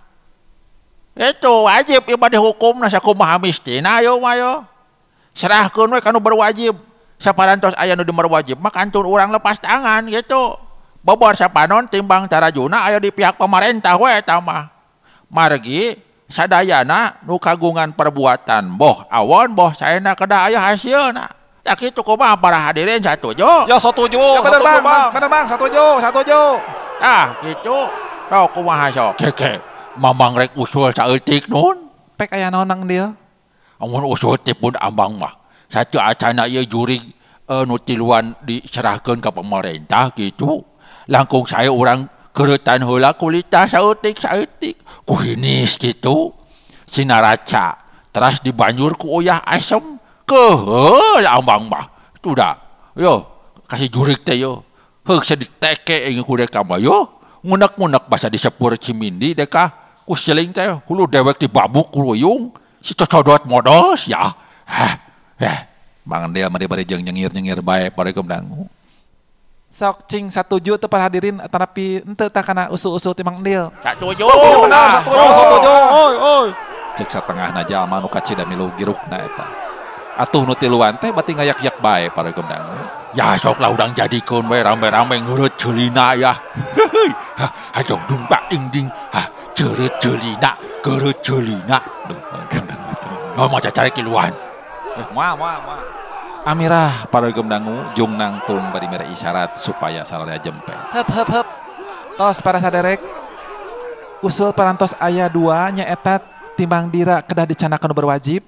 Itu wajib ieu bade hukumna sakumaha mistina ayo mah yo. Serahkeun we ka nu berwajib. Saparantos aya nu dimerwajib mah kantun urang lepas tangan gitu. Bobor sapanon timbang tarajuna aya di pihak pemerintah we eta mah. Margi sadayana nu kagungan perbuatan boh awon boh saena kedah aya hasilna. Tak kitu kumaha para hadirin satuju? Ya setuju. Ya bener bang, satuju. Ah gitu. Sok kumaha sok? Keke mamang rek usul saeutik nun. Pek aya naon Mang Dieu? Amun usul teh pun ambang mah. Satu acana ieu jurig nu tiluan diserahkeun ka pemerintah gitu. Langkung saya urang keuretan heula kulita saeutik. Ku hinis gitu. Sinaraca teras dibanjur ku uyah asem. Keheul ambang mah. Tuda. Yo, kasih jurig teh yo. Heuk sadik teke ing ku deka mah yo. Ngunek-ngunek basa disepur cimindi deka. Ku siling teh hulu dewek dibabuk ku luyung. Si cocodot modos ya. Mang dia mari jeung nyengir-nyengir bae paregem dangu. Sok cing satuju teu para hadirin tetapi henteu tah kana usul-usul ti Mang Dieu. Satuju. Satuju. Oi. Cek satengahna jalma nu kacida milu girukna eta. Atuh nu tiluan teh bati ngayak-yak bae paregem dangu. Ya sok lah udang jadikeun we rame-rame ngeureut ceulina ya. Hajong dumpak ding. Ceureut ceulina, geureut ceulina. Oh mau cari kiluan. Amirah paregem dangu jung nangtung bari mere isyarat supaya sararea jempe. Hep. Tos para saderek. Usul parantos aya 2 nyaeta timbang dira kedah dicanakan nu berwajib.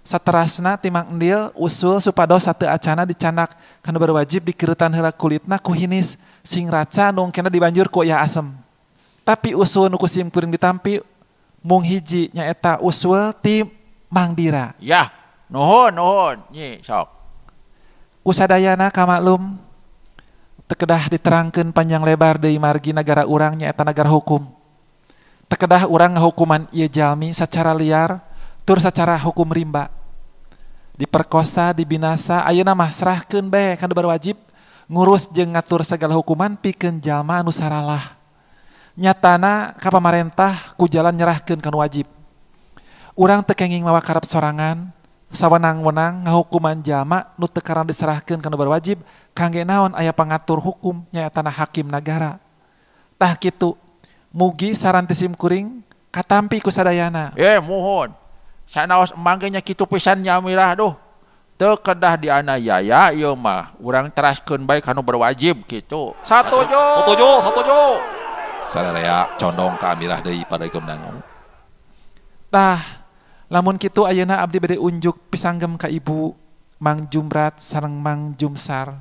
Saterasna timbang endil usul supados sateu acana dicanak kana berwajib dikeuretan heula kulitna ku hinis sing raca nu engkena dibanjur ku uyah asem. Tapi usul nu kusim kuring ditampi mung hiji nyaeta usul ti Mang Dira. Ya, nuhun, nyi sok. Kusadayana kamaklum tekedah diterangkeun panjang lebar deui margi negara urang nyaeta negara hukum. Tekedah urang ngahukuman ieu jalmi secara liar tur secara hukum rimba. Diperkosa, dibinasa, ayeuna mah serahkeun bae kana berwajib ngurus jeung ngatur segala hukuman pikeun jalma anu saralah. Nyatana ka pamarentah ku jalan nyerahkeun kana wajib. Urang teu kenging mawa karep sorangan, sawenang-wenang ngahukuman jalma nu teu karan diserahkeun kana berwajib kangge naon aya pangatur hukum nyaeta hakim nagara. Tah kitu, mugi saran ti sim kuring katampi ku sadayana. Muhun. Sanaos emang nya kitu pisan nya Amirah duh. Teu kedah dianiaya ieu mah urang teraskeun bae kana berwajib kitu. Satuju. Sararea condong ka Amirah deui paregem dangu. Tah lamun kitu ayeuna abdi bade unjuk pisanggem ka ibu Mang Jumrat sareng Mang Jumsar.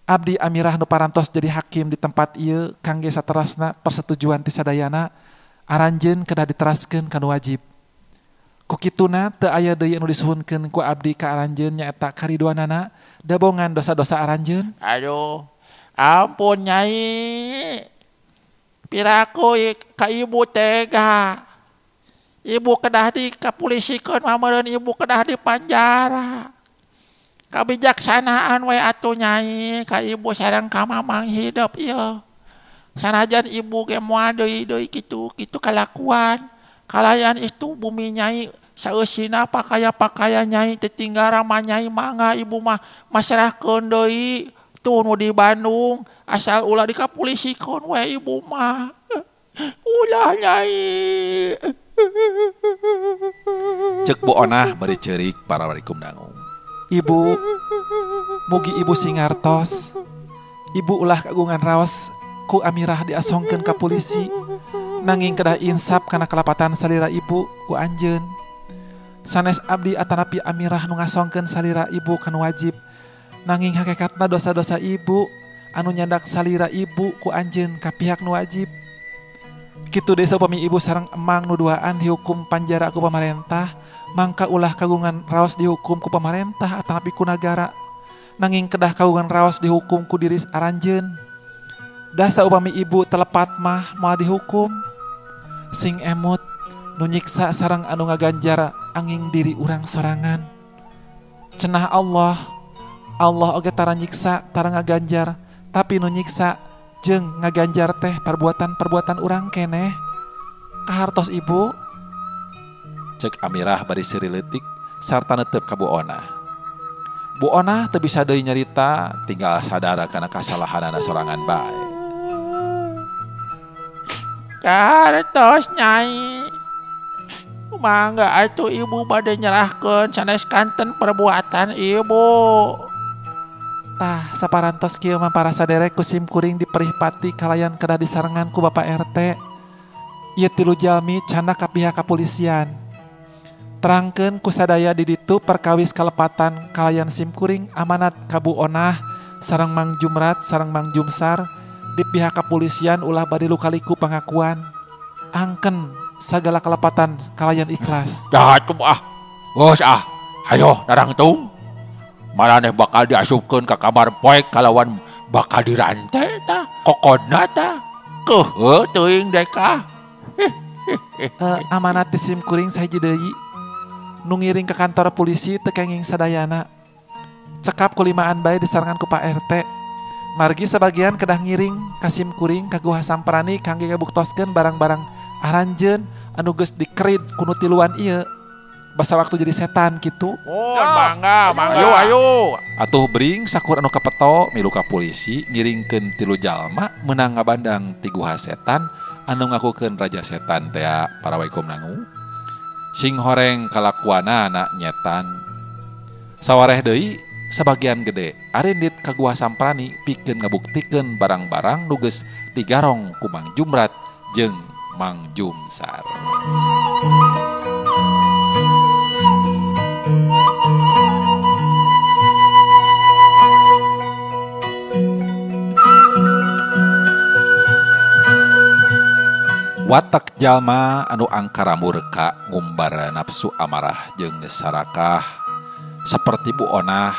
Abdi Amirah nu parantos jadi hakim di tempat ieu kangge saterasna persetujuan ti sadayana aranjeun kedah diteraskeun kana wajib. Ku kituna teu aya deui anu disuhunkeun ku abdi ka aranjeun nyaeta kariduanana dabongan dosa-dosa aranjeun. Aduh, ampun Nyai. Piraku ka ibu tega. Ibu kedah dikapulisikeun mameureun ibu kedah dipanjara. Kabijaksanaan we atuh Nyai ka ibu sareng ka mamang hidup ieu. Sanajan ibu ge moal deui kitu kalakuan. Kalayan itu bumi Nyai saeusina pakaya Nyai tetinggal rama Nyai mangga ibu mah maserahkeun deui tuh nu di Bandung asal ulah dikapulisikeun we ibu mah. Ulah Nyai. Cek Bu Onah bari ceurik para warikum dangu. Ibu, mugi ibu singartos. Ibu ulah kagungan raos ku Amirah diasongkeun ka polisi. Nanging kedah insap kana kelapatan salira ibu ku anjeun. Sanes abdi atanapi Amirah nu ngasongkeun salira ibu kan wajib. Nanging hakikatna dosa-dosa ibu anu nyandak salira ibu ku anjeun ka pihak nu wajib. Kitu deui upami ibu sareng emang nu duaan dihukum panjara ku pamarentah, mangka ulah kagungan raos dihukum ku pamarentah atanapi ku nagara. Nanging kedah kagungan raos dihukum ku diri aranjeun. Dasa upami ibu telepat mah moal dihukum. Sing emut nu nyiksa sareng anu ngaganjar anging diri urang sorangan. Cenah Allah oge tara nyiksa tara ngaganjar, tapi nu nyiksa jeung ngaganjar teh perbuatan-perbuatan urang keneh. Kahartos ibu. Cek Amirah bari sirileutik sarta neuteup ka Bu Onah. Bu Onah teu bisa deui nyarita, tinggal sadar kana kasalahanana sorangan bae. Kartos Nyai. Mangga atuh ibu bade nyerahkeun sanes kanten perbuatan ibu. Tah saparantos kieu mah para saderek ku sim kuring diperihpati kalayan kedah disarengan ku Bapak RT. Ieu 3 jalmi canda ka pihak kapolisian. Terangkeun ku sadaya di ditu perkawis kalepatan kalayan sim kuring amanat ka Bu Onah sareng Mang Jumrat sareng Mang Jumsar di pihak kapolisian ulah bade lukaliku pangakuan. Angken sagala kelepatan kalayan ikhlas. Jahat kumah. Geus hayo darang tung. Maraneh bakal diasupkeun ka kamar poek kalawan bakal dirante tah kokodna tah. Keuheuh teuing deka. Amanat di sim kuring sahiji deui. Nu ngiring ke kantor polisi teu kenging sadayana. Cekap kulimaan bae disarengan ku Pak RT. Margi sebagian kedah ngiring ka sim kuring ka Guha Samprani kangge ngabuktoskeun barang-barang aranjeun anu geus dikerid ku nu tiluan ieu. Basa waktu jadi setan gitu. Oh, mangga. Ayo. Atuh bring sakur anu kapeto milu ka polisi ngiringkeun 3 jalma meunang ngabandang ti Guha Setan anu ngakukeun raja setan teh para waikum nangu. Sing horeng kalakuana anak nyetan. Sawareh deui sebagian gede arindit ka Guha Samprani pikeun ngabuktikeun barang-barang nu geus digarong ku Mang Jumrat jeung Mang Jumsar. Watak jalma anu angkara murka ngumbar nafsu amarah jeung sarakah saperti Bu Onah,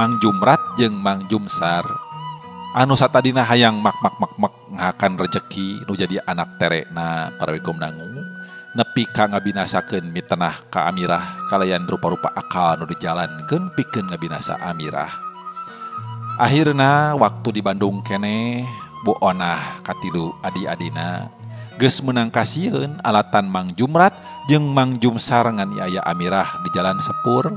Mang Jumrat jeung Mang Jumsar anu satadina hayang mak ngahakan rejeki nu jadi anak terekna para wikum dangu nepi ka ngabinasakeun mitenah ka Amirah kalayan rupa-rupa akal nu dijalankeun pikeun ngabinasa Amirah. Akhirna waktu di Bandung keneh Bu Onah katilu adi-adina geus meunang kasieun alatan Mang Jumrat jeung Mang Jumsar ngan aya Amirah di jalan sepur.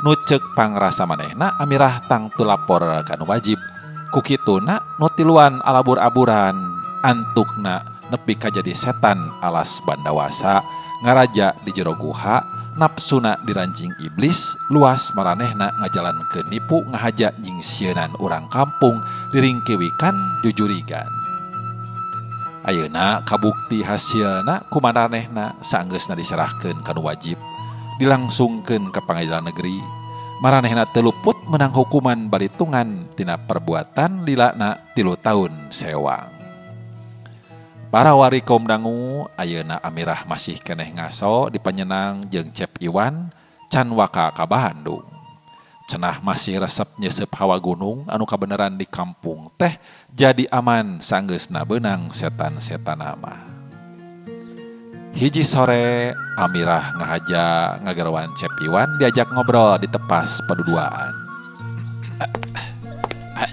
Nu ceuk pangrasa manehna Amirah tang teu lapor ka nu wajib. Ku kituna nu tiluan alabur-aburan antukna nepi ka jadi setan alas bandawasa ngaraja di jero guha nafsuna dirancing iblis luas maranehna ngajalankeun nipu ngahaja jeung sieunan urang kampung diringkiwikan jujurigan. Ayeuna kabukti hasilna ku maranehna saenggeusna diserahkeun ka nu wajib dilangsungkeun ka pangadilan negeri. Maranehna teu luput menang hukuman baritungan tina perbuatan lilana 3 tahun sewang. Para wari kaum dangu ayeuna Amirah masih keneh ngaso di Panyenang jeung Cep Iwan can waka ka Bandung. Cenah masih resep nyesep hawa gunung anu kabeneran di kampung teh jadi aman saenggeusna beunang setan-setana mah. Hiji sore Amirah ngahaja ngagarwan Cep Iwan diajak ngobrol di tepas paduduaan.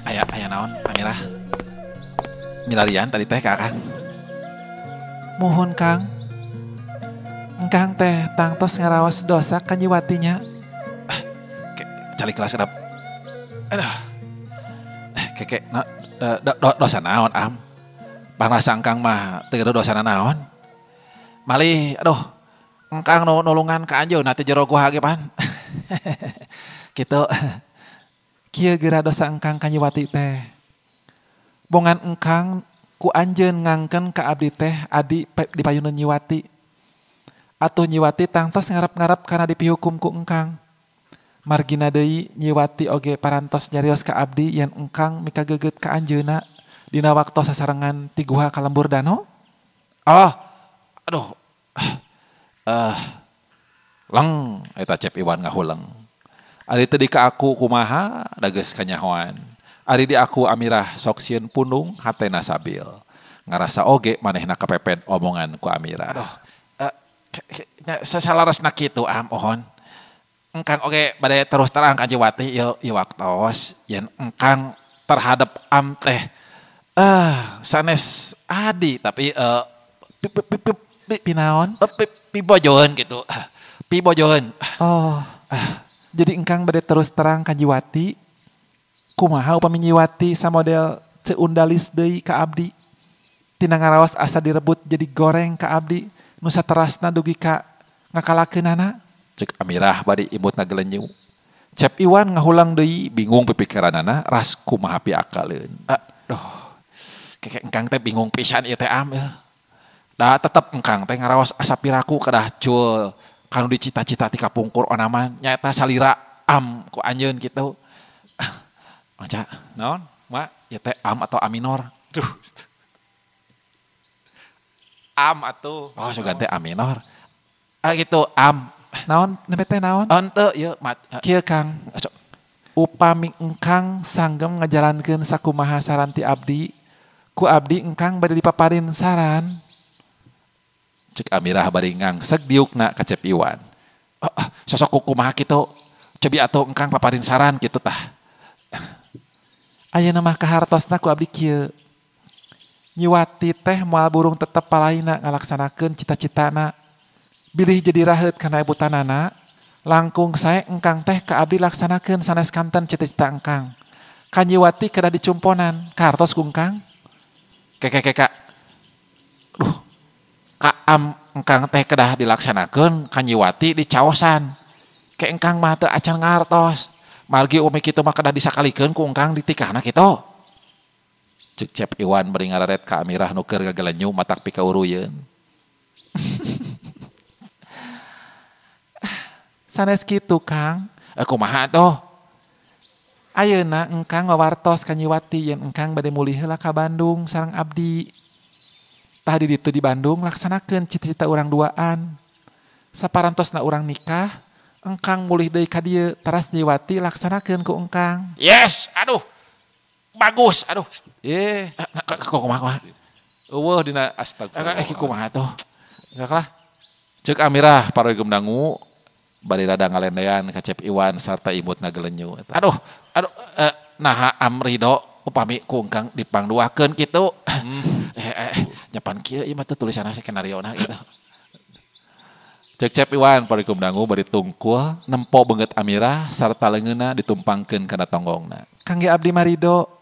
Aya naon Amirah? Milarian tadi teh ka Kang. Mohon Kang. Engkang teh tangtos ngaraos dosa kanyiwatinya. Cali kelas kedap. Aduh. Keke dosa naon Am? Pangrasa engkang mah teu dosana naon. Malih aduh engkang nulungan ka anjeun teh jero gua ge pan. Kitu. Kieu geura dosa engkang ka Nyiwati teh. Bongan engkang ku anjeun ngangken ka abdi teh adi di payunan Nyiwati. Atuh Nyiwati tangtos ngarep-ngarep kana dipihukum ku engkang. Margina deui Nyiwati oge parantos nyarios ka abdi yen engkang mika geugeut ka anjeunna dina waktu sasarengan ti guha ka lembur danau. Oh, aduh. Leng eta Cep Iwan ngahuleng. Ari teu di ka aku kumaha da geus kanyahoan. Ari di aku Amirah sok sieun pundung hatena sabil. Ngarasa oge manehna kepepet omongan ku Amirah. Aduh. Sasalarasna kitu mohon. Engkang oge bade terus terang ka Nyiwati ieu waktos yen engkang terhadap teh sanes adi tapi Pinaon? Pibojoen gitu. Pibojoen. Oh. Jadi engkang bade terus terang ka Nyiwati. Kumaha upami Nyiwati samodel ceundalis deui ka abdi. Tina ngaraos asa direbut jadi goreng ka abdi. Nu saterasna dugi ka ngakalakeunana. Cek Amirah bari imutna gelenyu. Cep Iwan ngahulang deui Bingung pipikiranana ras kumaha piakaleun. Aduh. Keke engkang teh bingung pisan ieu teh Da tetep engkang teh ngaraos asa piraku kedah cul kanu dicita-cita ti kapungkur onaman nyaeta salira ku anjeun kitu. Maca naon? Ma ieu teh atau aminor? Duh. Atuh. Oh, so ganti aminor. Gitu Naon nembe teh naon? Henteu ieu Kieu Kang. Upami engkang sanggem ngajalankeun sakumaha saran ti abdi, ku abdi engkang bade dipaparin saran. Cek Amirah bari ngangseg diukna ka Cep Iwan. Sosok kumaha kitu. Cobi atuh engkang paparin saran kitu tah. Ayeuna mah kahartosna ku abdi kieu. Nyiwati teh moal burung tetep palaina ngalaksanakeun cita-citana. Bilih jadi raheut kana ibutanana, langkung sae engkang teh ka abdi laksanakeun sanes kanten cita-cita engkang. Ka Nyiwati kedah dicumponan, kahartos ku engkang. Keka. Duh. Engkang teh kedah dilaksanakeun ka Nyiwati dicaosan. Ke engkang mah teu acan ngartos. Margi umi kitu mah kedah disakalikeun ku engkang ditikahna kitu. Cek Cep Iwan bari ngararet ka Amirah nu keur gagelenyu matak pikauruyeun. Sanes kitu Kang. Kumaha toh? Ayeuna engkang ngawartos ka Nyiwati yen engkang bade mulih heula ka Bandung sareng abdi. Tah di ditu di Bandung laksanakeun cita-cita urang duaan. Saparantosna urang nikah, engkang mulih deui ka dieu taras Nyiwati laksanakeun ku engkang. Yes, aduh. Bagus, aduh. Kumaha? Eueuh dina astagfirullah. Kumaha tuh? Enggak lah. Cek Amirah paregem dangu bari rada ngalendean ka Cep Iwan sarta imutna gelenyu. Aduh, naha Amrido upami ku engkang dipangduakeun kitu. Nyapan kieu ieu mah teh tulisanna skenariona gitu. Cek Cep Iwan paregem dangu bari tungkul nempo beungeut Amirah sarta leungeunna ditumpangkeun kana tonggongna. Kangge abdi marido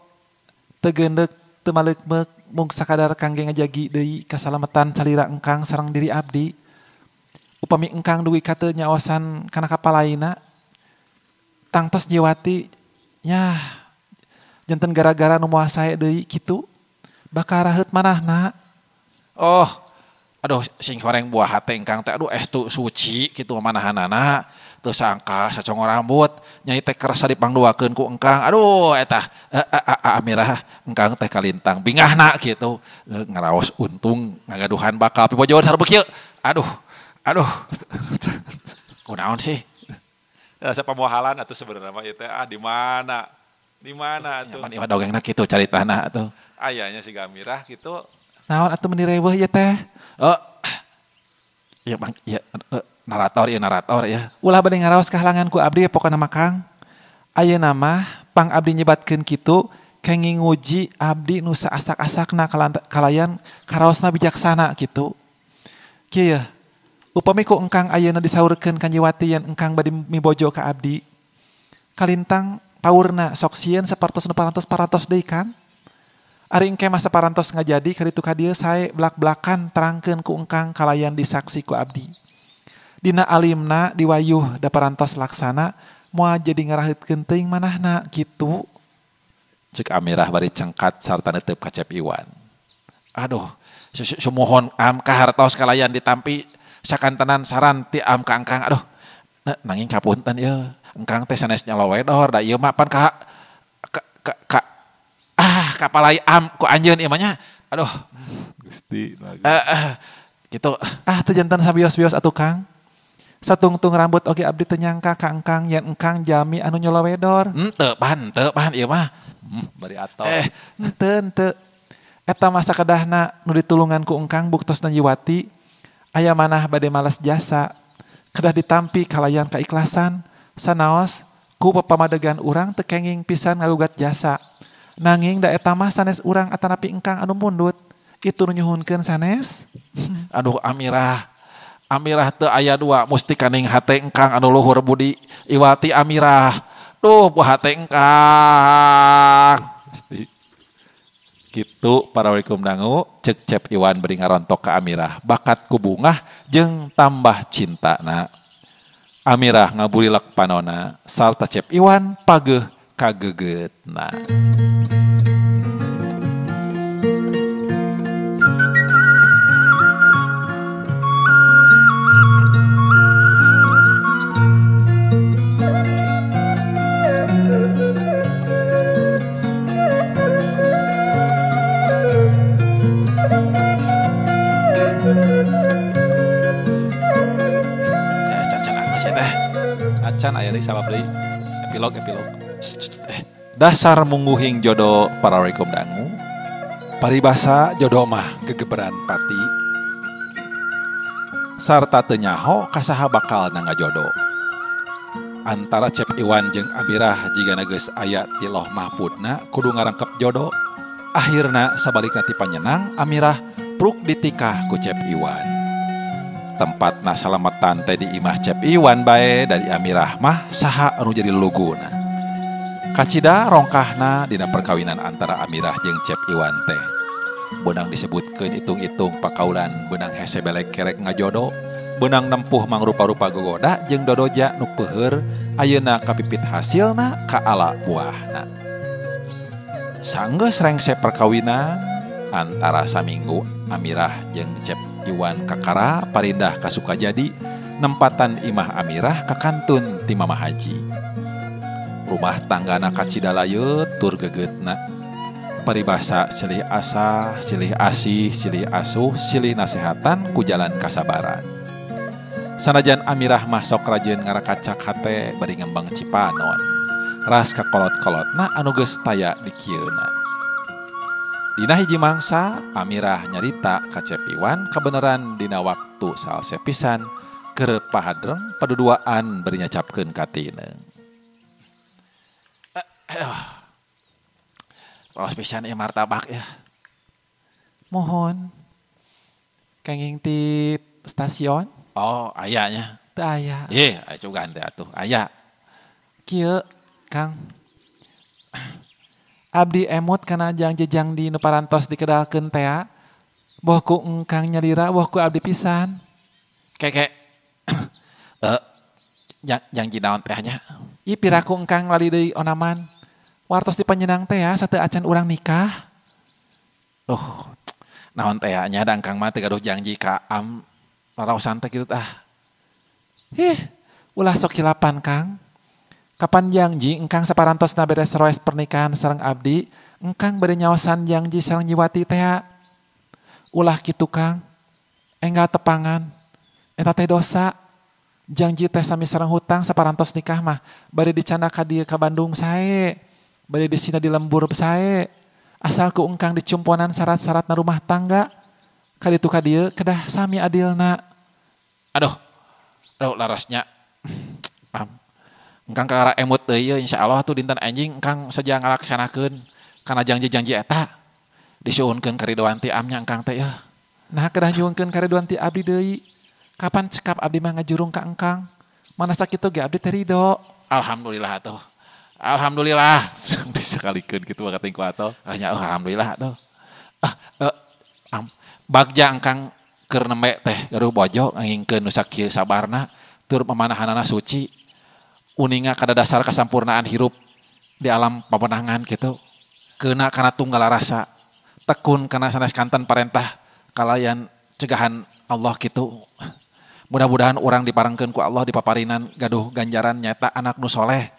teu geundeuh teu maleukmeuk mung sakadar kangge ngajagi deui kasalametan salira engkang sareng diri abdi. Upami engkang dugi ka teu nyaosan kana kapalaina tangtos Nyiwati nya janten gara-gara nu moal sae deui kitu bakal raheut manahna. Oh, aduh sing horeng buah hate engkang teh aduh tu suci kitu manahanana teu sangka sacongor rambut nyai teh kerasa dipangduakeun ku engkang. Aduh eta Amirah engkang teh kalintang bingahna kitu ngaraos untung ngagaduhan bakal pibojoan sareng kieu. Aduh. Kunaon sih? Siapa muahalan atuh sebenarnya mah ieu teh di mana? Di mana atuh? Nyaman ieu dongengna kitu caritana atuh. Ayahnya si Gamirah gitu. Naon atuh meni reweuh ieu teh? Iya Bang, iya narator ya. Ulah bade ngaraos kahalangan ku abdi pokona mah Kang. Ayeuna mah pang abdi nyebatkeun kitu kenging nguji abdi nu saasak-asakna kalayan karaosna bijaksana kitu. Kieu upami ku engkang ayeuna disaurkeun ka Nyiwati yen engkang bade mibojo ka abdi. Kalintang paurna sok sieun sapartos nu parantos deui Kang. Ari engke masa parantos ngajadi kaditu ka dieu sae belak-belakan terangkeun ku engkang kalayan disaksi ku abdi. Dina alimna diwayuh da parantos laksana moal jadi ngaraheutkeun teuing manahna kitu. Cek Amirah bari cengkat sarta neuteup ka Cep Iwan. Aduh, sumohon am ka hartos kalayan ditampi sakantenan saran ti am ka engkang. Aduh, nanging kapunten ieu. Engkang teh sanes nyalowedor da ieu mah pan ka kapalai am ku anjeun ieu mah nya. Aduh, Gusti. Gitu. Teu janten sabios-bios atuh Kang. Satungtung rambut oge abdi teu nyangka ka engkang yen engkang jalmi anu nyolowedor. teu pan ieu mah. Bari atos. Henteu. Eta masa kedahna nu ditulungan ku engkang buktosna nyiwati aya manah bade malas jasa. Kedah ditampi kalayan kaikhlasan sanaos ku pepamadegan urang teu kenging pisan ngagugat jasa. Nanging da eta mah sanes urang atanapi engkang anu mundut. Itu nu nyuhunkeun sanes. Aduh Amirah teu aya dua musti kaning hate engkang anu luhur budi iwati Amirah. Duh bu hate engkang. Gusti. Kitu para walikum dangu cek Cep Iwan beri ngarontok ke Amirah bakat ku bungah jeung tambah cinta na. Amirah ngaburilek panona sarta Cep Iwan pageuh kagegeutna. Acan aya deui sabab deui epilog. Dasar mungguhing jodoh para walikum dangu. Paribasa jodoh mah gegeberan pati. Sarta teu nyaho kasaha bakal ngajodoh. Antara Cep Iwan jeung Amirah jigana geus aya ti loh mahpudna kudu ngarangkep jodoh. Akhirna sabalikna ti panyenang Amirah pruk ditikah ku Cep Iwan. Tempatna salamatan teh di imah Cep Iwan bae dari Amirah mah saha anu jadi luluguna. Kacida rongkahna dina perkawinan antara Amirah jeung Cep Iwan teh. Beunang disebutkeun itung-itung pakaulan beunang hese belek kerek ngajodo, beunang nempuh mangrupa-rupa gogoda jeung dodoja nu peuheur ayeuna kapipit hasilna ka ala buahna. Sanggeus rengse perkawinan antara saminggu Amirah jeung Cep Iwan kakara parindah ka Sukajadi nempatan imah Amirah ka kantun ti Mamah Haji. Rumah tanggana kacida layeut tur gegeutna. Paribasa silih asa, silih asih, silih asuh, silih nasehatan ku jalan kasabaran. Sanajan Amirah mah sok rajin ngarakacak hate bari ngembang cipanon. Ras kakolot-kolotna anu geus taya di kieuna. Dina hiji mangsa Amirah nyarita ka Cep Iwan kabeneran dina waktu salse pisan keur pahadreng paduduaan beri nyacapkeun ka tineung. Raos pisan ieu martabak ya. Mohon. Kenging ti stasiun? Oh, ayanya. Teu aya. Ye, aya cogan teh atuh. Aya. Kieu, Kang. Abdi emut kana jang-jejang di nu parantos dikedalkeun teh. Boh ku engkang nyalira, boh ku abdi pisan. Keke. Janji naon teh nya? Ih piraku engkang lali deui onaman. Wartos dipanjenang teh sateu acan urang nikah. Naon teh nya da engkang mah teu gaduh janji ka am raraosan teh kitu tah. Ulah sok hilapan Kang. Kapan janji engkang saparantosna beres roes pernikahan sareng abdi, engkang bade nyaosan janji sareng nyiwati teh. Ulah kitu Kang. Enggal tepangan. Eta teh dosa. Janji teh sami sareng hutang saparantos nikah mah bade dicanda ka dieu ka Bandung sae. Bade disina di lembur sae. Asal ku engkang dicumponan syarat-syaratna rumah tangga. Kaditu ka dieu kedah sami adilna. Aduh larasnya. Engkang kakara emut deui ieu insyaallah tuh dinten anjing engkang saja ngalaksanakeun kana janji-janji eta. Disuhunkeun karidoan ti amnya engkang teh ya. Nah kedah nyuhunkeun karidoan ti abdi deui. Kapan cekap abdi mah ngajurung ka engkang? Mana sakitu ge abdi teh ridho. Alhamdulillah atuh. Alhamdulillah. Disekalikeun kitu ka tingku atuh. Hanya alhamdulillah tuh. Bagja engkang keur nembe teh gaduh bojo ngingkeun nu sakieu sabarna tur pamanahanana suci. Uninga kada dasar kasampurnaan hirup di alam papenangan gitu. Keuna kana tunggal rasa. Tekun kana sanes kanten parentah kalayan cegahan Allah gitu. Mudah-mudahan orang diparengkeun ku Allah dipaparinan gaduh ganjaran nyata anak nu soleh.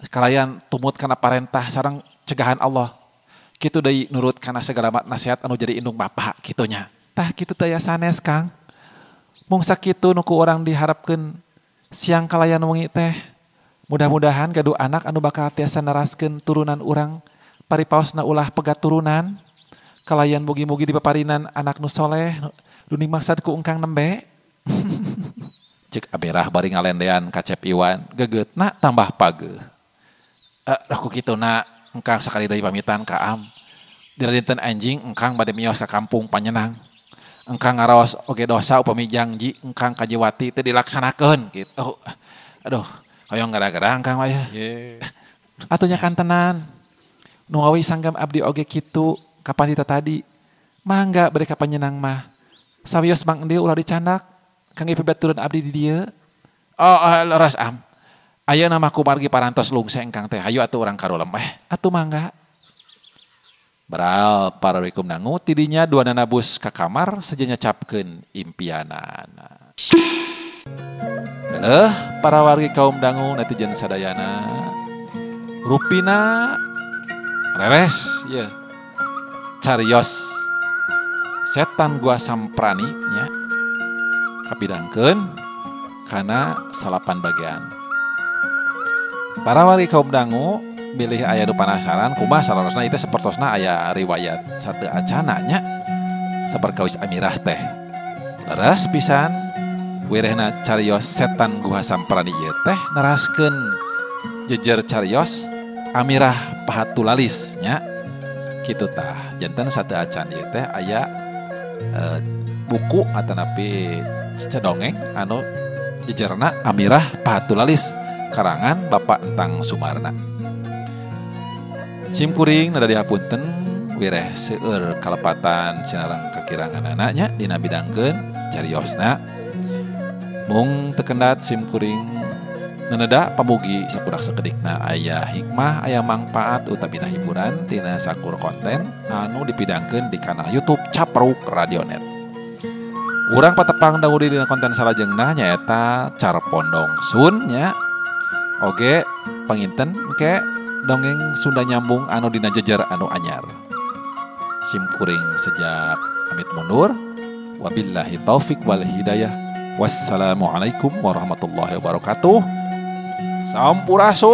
Kalayan tumut kana parentah sareng cegahan Allah. Kitu deui nurut kana segala nasihat anu jadi indung bapa kitunya. Tah kitu teh ya sanes Kang. Mung sakitu nu ku urang diharapkeun siang kalayan wengi teh. Mudah-mudahan gaduh anak anu bakal tiasa neraskeun turunan urang paripaosna ulah pegat turunan. Kalayan mugi-mugi dipaparinan anak nu soleh duning maksad ku engkang nembe. Cek amirah bari ngalendean kacep Iwan gegeutna tambah pageuh. Aku kitu na engkang sakali deui pamitan ka Am. Dina dinten anjing engkang bade mios ka kampung Panyenang. Engkang ngaraos oge dosa upami janji engkang kajiwati teu dilaksanakeun gitu. Aduh, hoyong gara-gara engkang mah ya. Atunya kan tenan. Nu ngawi sanggam abdi oge kitu kapan dita tadi. Mangga bade ka Panyenang mah. Sawios Mang Endil ulah dicandak. Kang ipebet turun abdi di dieu. Leres Am. Ayeuna mah kumargi parantos lungse engkang teh. Hayu atuh urang karulem Atuh mangga. Beral para wikum dangu tidinya dua nanabus ka kamar sejennya capkeun impianana. Para wargi kaum dangu netizen sadayana. Rupina reres ya. Carios setan gua samprani nya. Kapidangkeun kana salapan bagian. Para wargi kaum dangu bilih aya nu penasaran kumaha salorosna itu sapertosna aya riwayat satu acana nya saperkawis amirah teh. Leres pisan wirehna carios setan guha samprani ieu teh neraskeun jejer carios amirah pahatulalis nya. Kitu tah janten satu acan ieu teh aya buku atanapi cedongeng anu jejerna amirah pahatulalis karangan Bapak Entang Sumarna. Sim kuring nada dihapunten wireh seueur kalepatan sinareng kakirangan anaknya dina bidangkeun cariosna. Mung tekendat sim kuring neneda pamugi sakurak sakedikna aya hikmah aya mangpaat utabina hiburan tina sakur konten anu dipidangkeun di kanal YouTube Capruk Radionet. Urang patepang dahulu dina konten salajengna nyaeta Carpondong Sun nya. Oge panginten engke dongeng Sunda nyambung anu dina jejer anu anyar. Sim kuring sejak pamit mundur. Wabillahi taufik wal hidayah. Wassalamualaikum warahmatullahi wabarakatuh. Sampurasun.